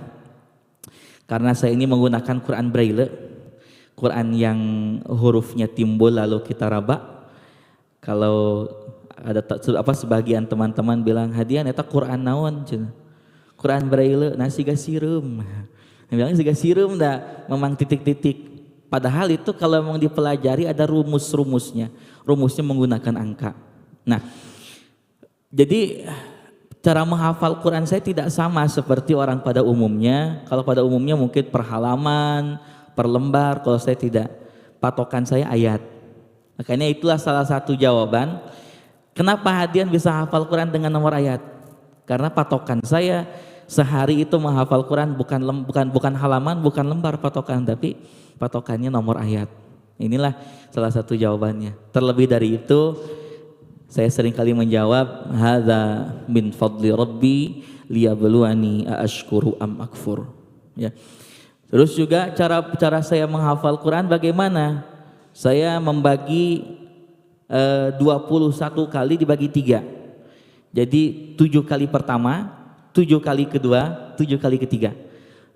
karena saya ini menggunakan Quran Braille, Quran yang hurufnya timbul lalu kita raba. Kalau ada sebagian teman-teman bilang hadian eta Quran naon cenah. Quran Braille nasi gasireum. Bilang siga sireum dah memang titik-titik. Padahal itu kalau memang dipelajari ada rumus-rumusnya. Rumusnya menggunakan angka. Nah, jadi cara menghafal Quran saya tidak sama seperti orang pada umumnya. Kalau pada umumnya mungkin per halaman, per lembar. Kalau saya tidak, patokan saya ayat. Makanya itulah salah satu jawaban kenapa hadian bisa hafal Quran dengan nomor ayat. Karena patokan saya sehari itu menghafal Quran bukan halaman, bukan lembar patokan, tapi patokannya nomor ayat. Inilah salah satu jawabannya. Terlebih dari itu, saya sering kali menjawab, hadza min fadli rabbi liyabluwani aashkuru am akfur. Ya. Terus juga cara saya menghafal Quran bagaimana? Saya membagi 21 kali dibagi 3. Jadi 7 kali pertama, 7 kali kedua, 7 kali ketiga.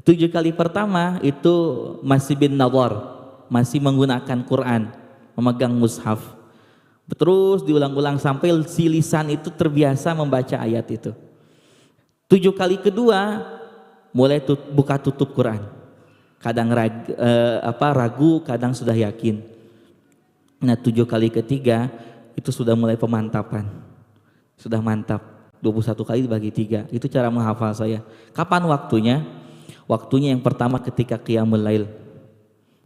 7 kali pertama itu masih bin nadhar, masih menggunakan Quran, memegang mushaf. Terus diulang-ulang sampai si lisan itu terbiasa membaca ayat itu. 7 kali kedua mulai buka tutup Quran. Kadang ragu, kadang sudah yakin. Nah 7 kali ketiga itu sudah mulai pemantapan. Sudah mantap. 21 kali dibagi 3. Itu cara menghafal saya. Kapan waktunya? Waktunya yang pertama ketika qiyamul lail.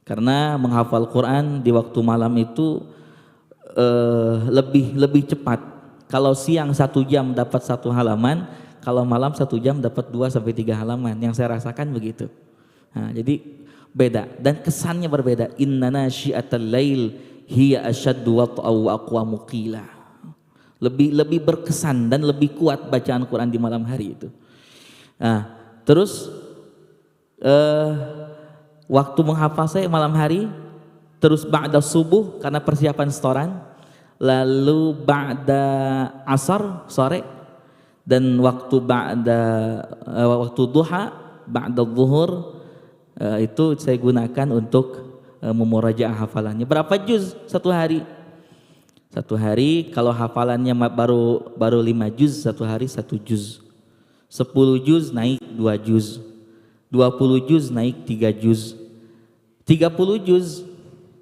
Karena menghafal Quran di waktu malam itu lebih cepat. Kalau siang 1 jam dapat 1 halaman, kalau malam 1 jam dapat 2 sampai 3 halaman. Yang saya rasakan begitu. Nah, jadi beda dan kesannya berbeda. Inna nasyi'atal lail hiya asyaddu wat'aw wa aqwamu qila. Lebih berkesan dan lebih kuat bacaan Quran di malam hari itu. Nah, terus waktu menghafal saya malam hari, terus ba'da subuh karena persiapan setoran, lalu ba'da asar sore, dan waktu waktu duha, ba'da zuhur, itu saya gunakan untuk memurajaah hafalannya. Berapa juz satu hari? Satu hari kalau hafalannya baru 5 juz, satu hari 1 juz. 10 juz naik 2 juz. 20 juz naik 3 juz. 30 juz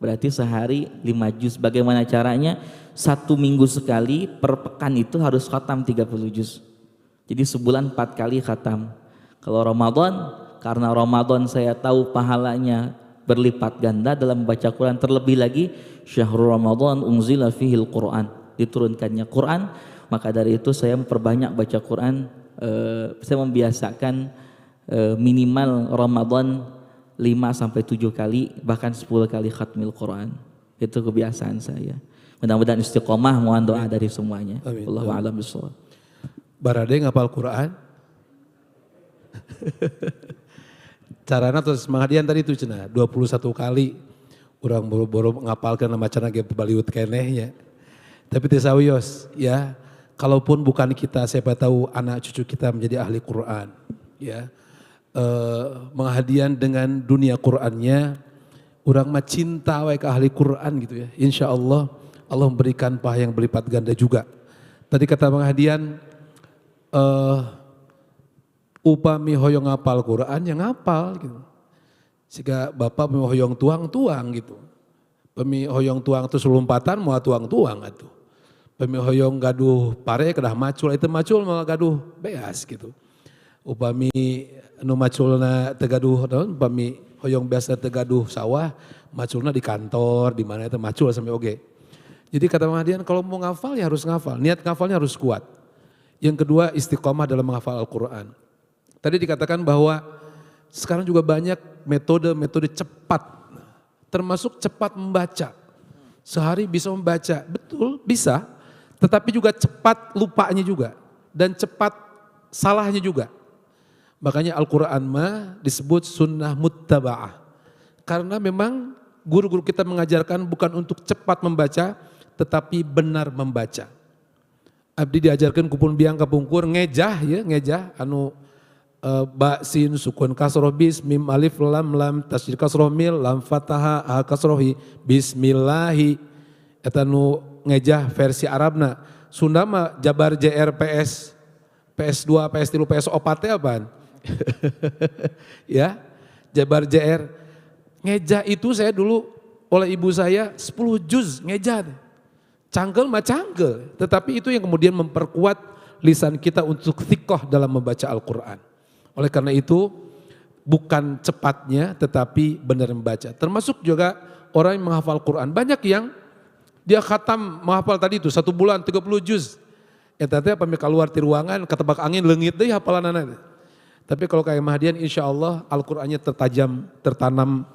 berarti sehari 5 juz. Bagaimana caranya? 1 minggu sekali, per pekan itu harus khatam 30 juz. Jadi sebulan 4 kali khatam. Kalau Ramadan, karena Ramadan saya tahu pahalanya berlipat ganda dalam membaca Quran, terlebih lagi syahrul Ramadan unzila fihil Quran, diturunkannya Quran, maka dari itu saya memperbanyak baca Quran. Saya membiasakan minimal Ramadan 5 sampai 7 kali, bahkan 10 kali khatmil Quran. Itu kebiasaan saya. Mudah-mudahan istiqomah, mohon doa dari semuanya. Wallahu a'lam bishawab. Barade ngapal Quran? Carana terus semangat tadi itu cenah 21 kali orang boro-boro ngapalkeun nama cenah ge baliut kenehnya. Tapi teu sawios ya. Kalaupun bukan kita, siapa tahu anak cucu kita menjadi ahli Quran ya. Menghadian dengan dunia Qurannya, orang mah cinta wae ke ahli Quran gitu ya. Insya Allah Allah memberikan pahala yang berlipat ganda juga. Tadi kata Bang Hadian, upami hoyong ngapal Quran yang ngapal gitu. Sehingga bapak mau hoyong tuang gitu. Pemi hoyong tuang terus lompatan mau tuang atuh. Pemi hoyong gaduh pare kedah macul itu macul mau gaduh beas gitu. Upami nu maculna tegaduh naon upami hoyong biasa tegaduh sawah maculna di kantor di mana itu macul sampai oge. Jadi kata Bang Hadian kalau mau ngafal ya harus ngafal, niat ngafalnya harus kuat. Yang kedua istiqomah dalam menghafal Al-Quran. Tadi dikatakan bahwa sekarang juga banyak metode cepat, termasuk cepat membaca. Sehari bisa membaca, betul bisa, tetapi juga cepat lupanya juga. Dan cepat salahnya juga. Makanya Al-Quran mah disebut sunnah muttaba'ah. Karena memang guru-guru kita mengajarkan bukan untuk cepat membaca, tetapi benar membaca. Abdi diajarkan kupun biang kapungkur ngejah ya, ngejah anu ba sin sukun kasroh bis mim alif lam tasydid kasroh mil lam fataha ha kasrohi bismillahi eta nu ngejah versi Arabna. Sunda mah jabar JR PS PS2 PS3 PS4 teh apaan? Ya, jabar JR. Ngejah itu saya dulu oleh ibu saya 10 juz ngejah. Canggel mah canggel, tetapi itu yang kemudian memperkuat lisan kita untuk thiqah dalam membaca Al-Quran. Oleh karena itu bukan cepatnya tetapi benar membaca. Termasuk juga orang yang menghafal Quran. Banyak yang dia khatam menghafal tadi itu 1 bulan 30 juz. Eta pamit keluar di ruangan ketebak angin leungit deui hafalanana. Tapi kalau kayak Mahdian insya Allah Al-Qurannya tertanam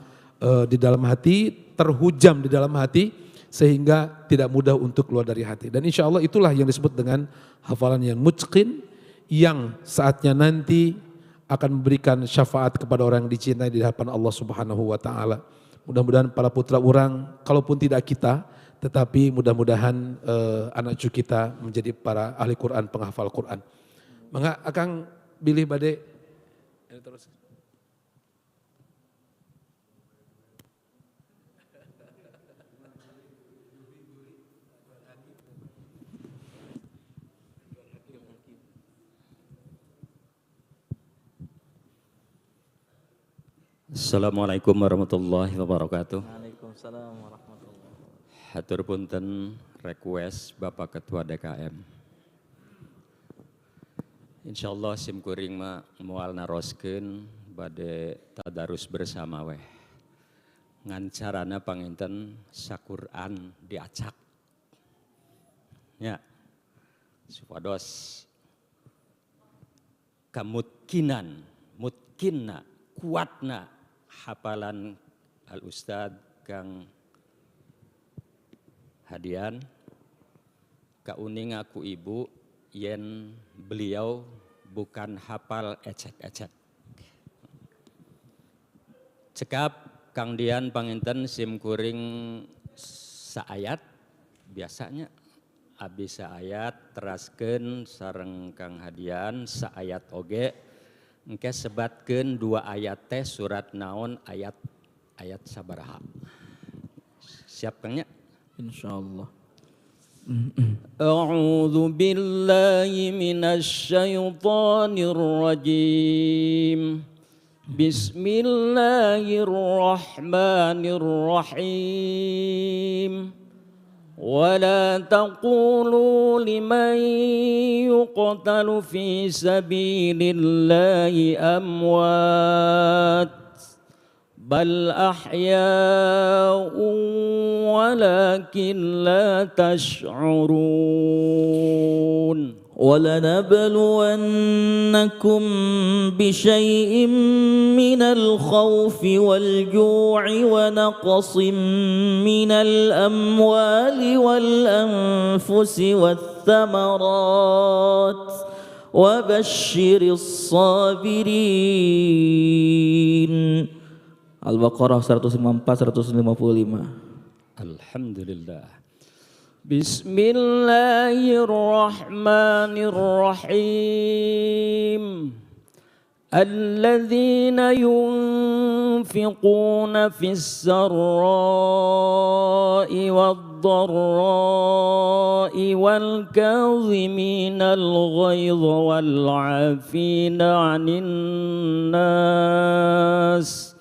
di dalam hati, terhujam di dalam hati sehingga tidak mudah untuk keluar dari hati. Dan insya Allah itulah yang disebut dengan hafalan yang mutqin yang saatnya nanti akan memberikan syafaat kepada orang yang dicintai di hadapan Allah Subhanahu wa taala. Mudah-mudahan para putra orang, kalaupun tidak kita, tetapi mudah-mudahan anak cucu kita menjadi para ahli Quran, penghafal Quran. Maka Akang pilih bade terus. Assalamualaikum warahmatullahi wabarakatuh. Waalaikumsalam warahmatullahi wabarakatuh. Hatur punten request Bapak Ketua DKM. Insyaallah sim kuring mah moal naroskeun bade tadarus bersama weh. Ngan carana panginten saquran diacak. Ya. Supados mutkinna kuatna hafalan Al-Ustad Kang Hadian kauning aku ibu yen beliau bukan hafal ecek-ecek. Cekap Kang Dian panginten sim kuring saayat biasanya abis saayat teraskeun sareng Kang Hadian saayat oge engke sebatkeun 2 ayat teh surat naon ayat sabaraha. Siap Kangnya? Insyaallah. A'udzu billahi minasy syaithanir rajim. Bismillahirrahmanirrahim. ولا تقولوا لمن يقتل في سبيل الله أموات بل أحياء ولكن لا تشعرون ولنبلونكم بشيء من الخوف والجوع ونقص من الأموال والأنفس والثمرات وبشر الصابرين. Al-Baqarah 154-155. Alhamdulillah. Bismillahirrahmanirrahim. Alladzina ينفقون في السراء والضراء والكاظمين الغيظ والعافين عن الناس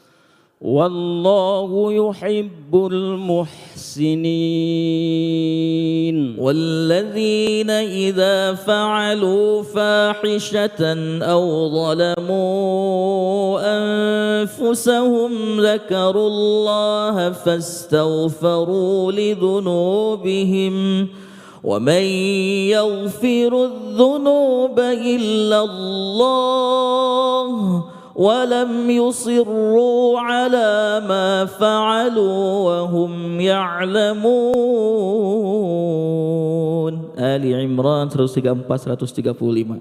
والله يحب المحسنين. والذين إذا فعلوا فاحشة أو ظلموا أنفسهم ذكروا الله فاستغفروا لذنوبهم ومن يغفر الذنوب إلا الله ولم يصروا على ما فعلوا وهم يعلمون. Ali Imran 134-135.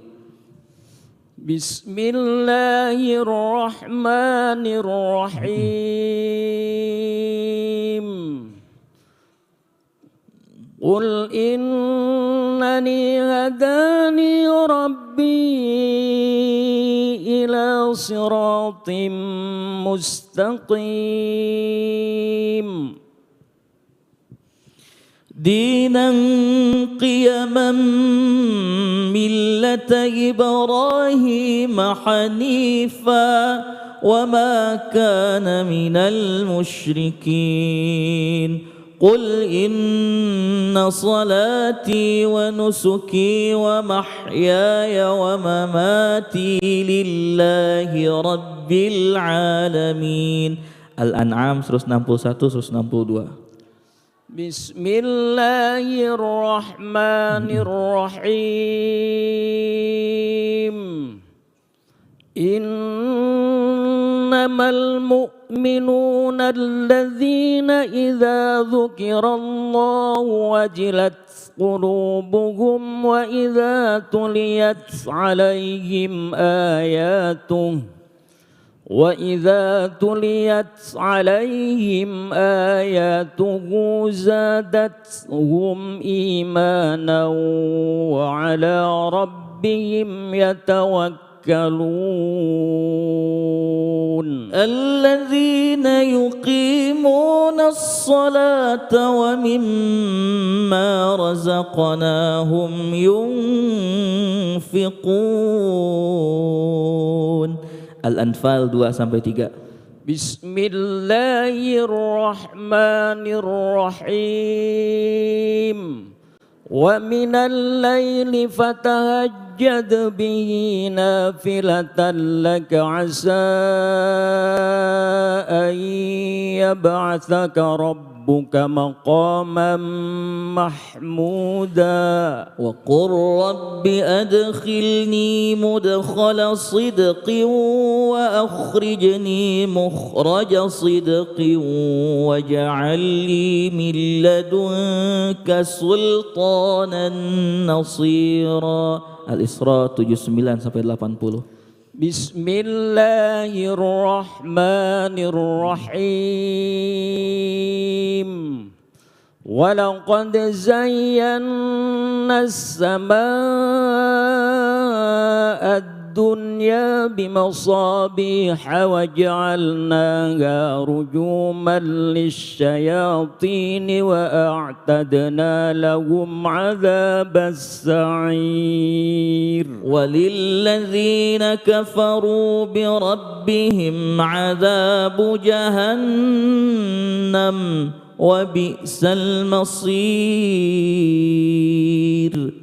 Bismillahirrahmanirrahim. Qul innani hadani rabbi ila siratim mustaqim dinan qiyaman millata Ibrahim hanifa wa ma kana minal musyrikin. Qul inna salati wa nusuki wa mahyaya wa mamati lillahi rabbil alamin. Al-An'am 161-162. Bismillahirrahmanirrahim. Innamal mu'minuna alladzina idza dzukirallahu wajilat qulubuhum wa idza tuliyat alaihim ayatuhu وَإِذَا تُلِيَتْ عَلَيْهِمْ آيَاتُهُ زَادَتْهُمْ إِيمَانًا وَعَلَى رَبِّهِمْ يَتَوَكَّلُونَ. الَّذِينَ يُقِيمُونَ الصَّلَاةَ وَمِمَّا رَزَقْنَاهُمْ يُنْفِقُونَ. Al-Anfal 2-3. Bismillahirrahmanirrahim. Wa minal laili fatahajjad bihi nafilatan laka asa an yab'athaka rabbuka maqaman mahmuda. Wa qur rabbi adkhilni mudkhala sidqin wa akhrijni mukhraja sidqin waj'al li min ladunka sultanan nasira. Al-Isra 79-80. Bismillahirrahmanirrahim. Walaqad zayyana as-samaa'a ad-dunya bimasabiha wa ja'alnaha rujuman lisyayatin wa a'tadna lahum 'adzabas sa'ir. Walilladzina kafaru birabbihim 'adzabu jahannam wa bi'sal masir.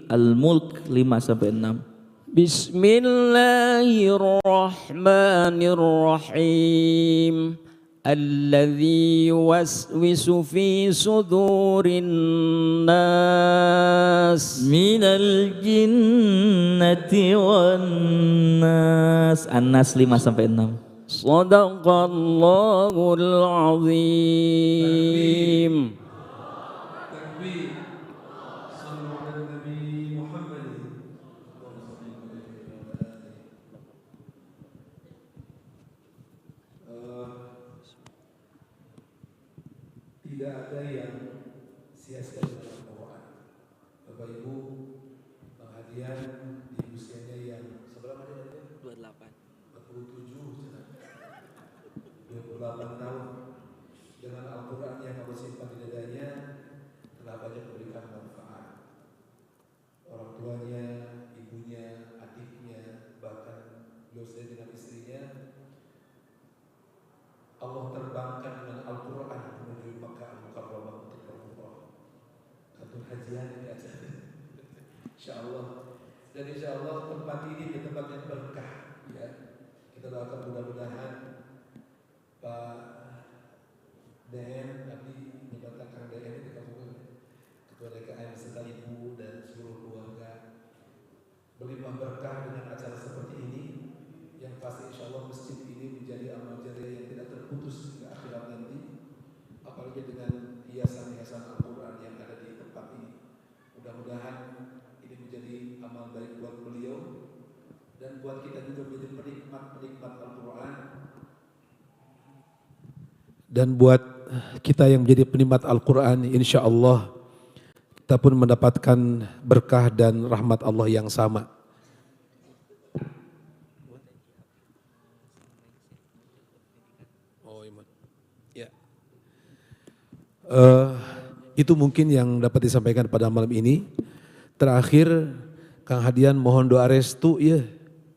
Al-Mulk 5-6. Bismillahirrahmanirrahim. Alladzi yuwaswisu fi sudurin nas minal jinnati wan nas. An-Nas 5-6. Shadaqallahul azim. Tidak ada yang sia-sia dalam Al-Quran. Bapak Ibu, penghadian di usianya yang seberapa dia? 28. 47, 28 disimpan di dadanya telah banyak memberikan manfaat. Orang tuanya, ibunya, adiknya, bahkan beliau sendiri dengan istrinya, Allah terbangkan dengan Al-Quran menuju Makkah Al-Mukarramah untuk berumrah. Kantor hajian ini aja. InsyaAllah. Dan insyaAllah tempat ini di tempat yang berkah. Ya. Kita doakan mudah-mudahan Pak DM, Abdi mendapat Kang DM di kampung Ketua DKM serta Ibu dan seluruh keluarga berlimpah berkah dengan acara seperti ini, yang pasti insya Allah masjid ini menjadi amal jariah yang tidak terputus hingga akhirat nanti, apalagi dengan hiasan-hiasan Al-Quran yang ada di tempat ini. Mudah-mudahan ini menjadi amal baik buat beliau dan buat kita juga menjadi penikmat Al-Quran, dan buat kita yang menjadi penikmat Al-Quran, insya Allah kita pun mendapatkan berkah dan rahmat Allah yang sama. Ya. Itu mungkin yang dapat disampaikan pada malam ini. Terakhir, Kang Hadian mohon doa restu, ya,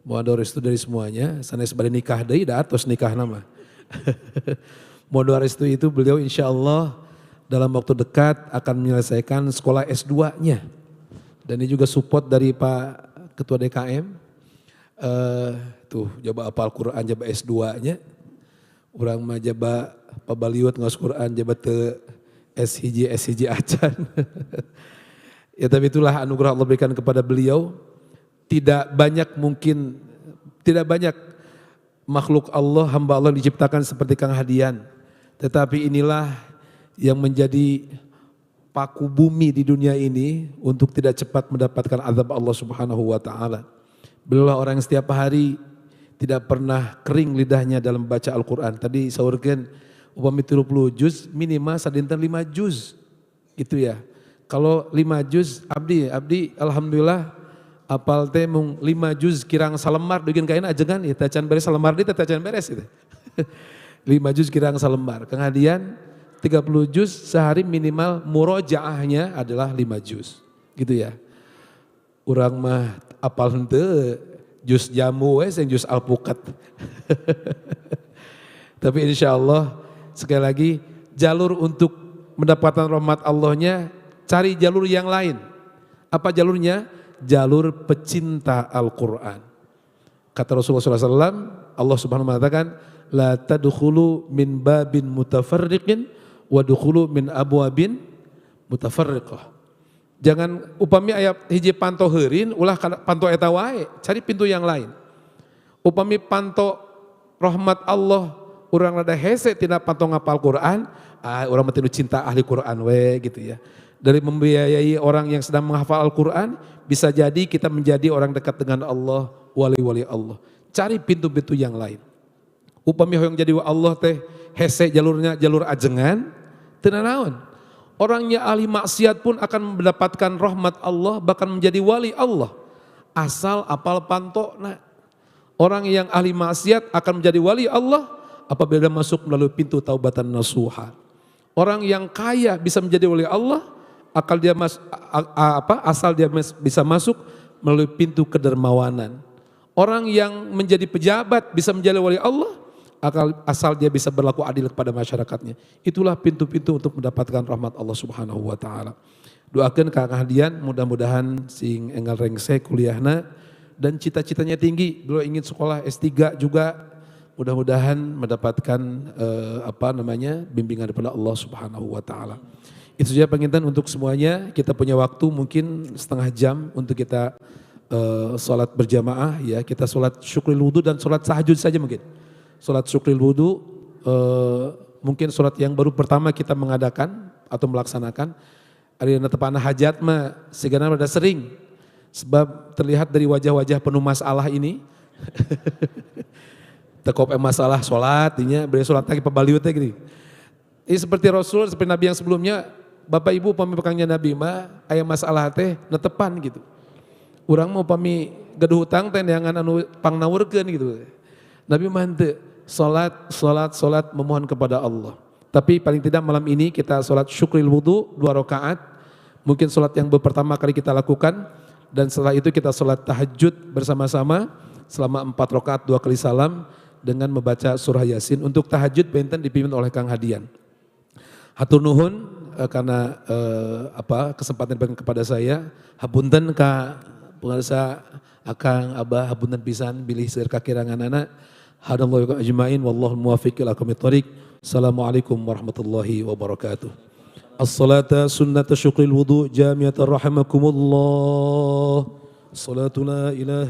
mohon doa restu dari semuanya. Sanes pada nikah deui da atos nikah nama. Mohon doa restu itu beliau insya Allah dalam waktu dekat akan menyelesaikan sekolah S2-nya. Dan ini juga support dari Pak Ketua DKM. Tuh, coba apal Quran, coba S2-nya. Orang mah coba Pak Baliut ngawas Quran, coba te SHJ acan. Ya tapi itulah anugerah Allah berikan kepada beliau. Tidak banyak makhluk Allah, hamba Allah diciptakan seperti Kang Hadian. Tetapi inilah yang menjadi paku bumi di dunia ini untuk tidak cepat mendapatkan azab Allah Subhanahu wa taala. Beliaulah orang yang setiap hari tidak pernah kering lidahnya dalam membaca Al-Qur'an. Tadi saurkeun upami 30 juz minimal sadinten 5 juz. Gitu ya. Kalau 5 juz abdi alhamdulillah apal teh mung 5 juz kirang salembar bikin kain ajengan ya tacan beres salembar di tacan beres gitu. 5 juz kirang salembar. Kang Hadian 30 juz sehari minimal murojaahnya adalah 5 juz. Gitu ya. Urang mah apal henteu juz jamu we sing juz alpukat. Tapi insyaallah sekali lagi jalur untuk mendapatkan rahmat Allahnya cari jalur yang lain. Apa jalurnya? Jalur pecinta Al-Quran. Kata Rasulullah SAW, Allah Subhanahu wa Ta'ala mengatakan, la tadkhulu min babin mutafarriqin wa dukhulu min abwabin mutafarriqah. Jangan upami aya hiji panto heurin ulah panto eta wae, cari pintu yang lain. Upami panto rahmat Allah urang rada hese tina panto ngapal Quran, urang mah tinu cinta ahli Quran we gitu ya. Dari membiayai orang yang sedang menghafal Al-Quran, bisa jadi kita menjadi orang dekat dengan Allah, wali-wali Allah. Cari pintu-pintu yang lain. Upami hoyong jadi Allah teh hese jalurnya jalur ajengan, teu naon. Orangnya ahli maksiat pun akan mendapatkan rahmat Allah, bahkan menjadi wali Allah. Asal apal pantokna. Orang yang ahli maksiat akan menjadi wali Allah apabila masuk melalui pintu taubatan nasuha. Orang yang kaya bisa menjadi wali Allah asal dia bisa masuk melalui pintu kedermawanan. Orang yang menjadi pejabat bisa menjadi wali Allah asal dia bisa berlaku adil kepada masyarakatnya. Itulah pintu-pintu untuk mendapatkan rahmat Allah Subhanahu wa taala. Doakeun Kang Hadian mudah-mudahan sing enggal rengse kuliahna dan cita-citanya tinggi. Beliau ingin sekolah S3 juga. Mudah-mudahan mendapatkan bimbingan daripada Allah Subhanahu wa taala. Itu saja pengintan untuk semuanya. Kita punya waktu mungkin setengah jam untuk kita sholat berjamaah ya. Kita sholat syukril wudu dan sholat tahajud saja mungkin. Sholat syukril wudu mungkin sholat yang baru pertama kita mengadakan atau melaksanakan. Ari netepana hajat mah sigana rada sering. Sebab terlihat dari wajah-wajah penuh masalah ini. Tekop masalah sholat, beri sholat lagi pebaliut gitu. Ini seperti Rasul, seperti Nabi yang sebelumnya, Bapak Ibu upami pekangnya Nabi mah aya masalah teh netepan gitu. Urang mau upami gaduh hutang teh neangan anu pangnawurkeun gitu. Nabi mah henteu, salat memohon kepada Allah. Tapi paling tidak malam ini kita sholat syukril wudu 2 rakaat. Mungkin sholat yang pertama kali kita lakukan. Dan setelah itu kita sholat tahajud bersama-sama selama 4 rakaat 2 kali salam dengan membaca surah Yasin. Untuk tahajud benten dipimpin oleh Kang Hadian. Hatur nuhun karena kesempatan diberikan kepada saya. Hapunten ka pengarsa akang abah hapunten pisan bilih seueur kakirangan anak. Hadallahu ajmain wallahu muwaffiq ila aqwamit thoriq. Assalamualaikum warahmatullahi wabarakatuh. As-salata sunnata syukril wudu jamiatan rahimakumullah. Salatu la ilaha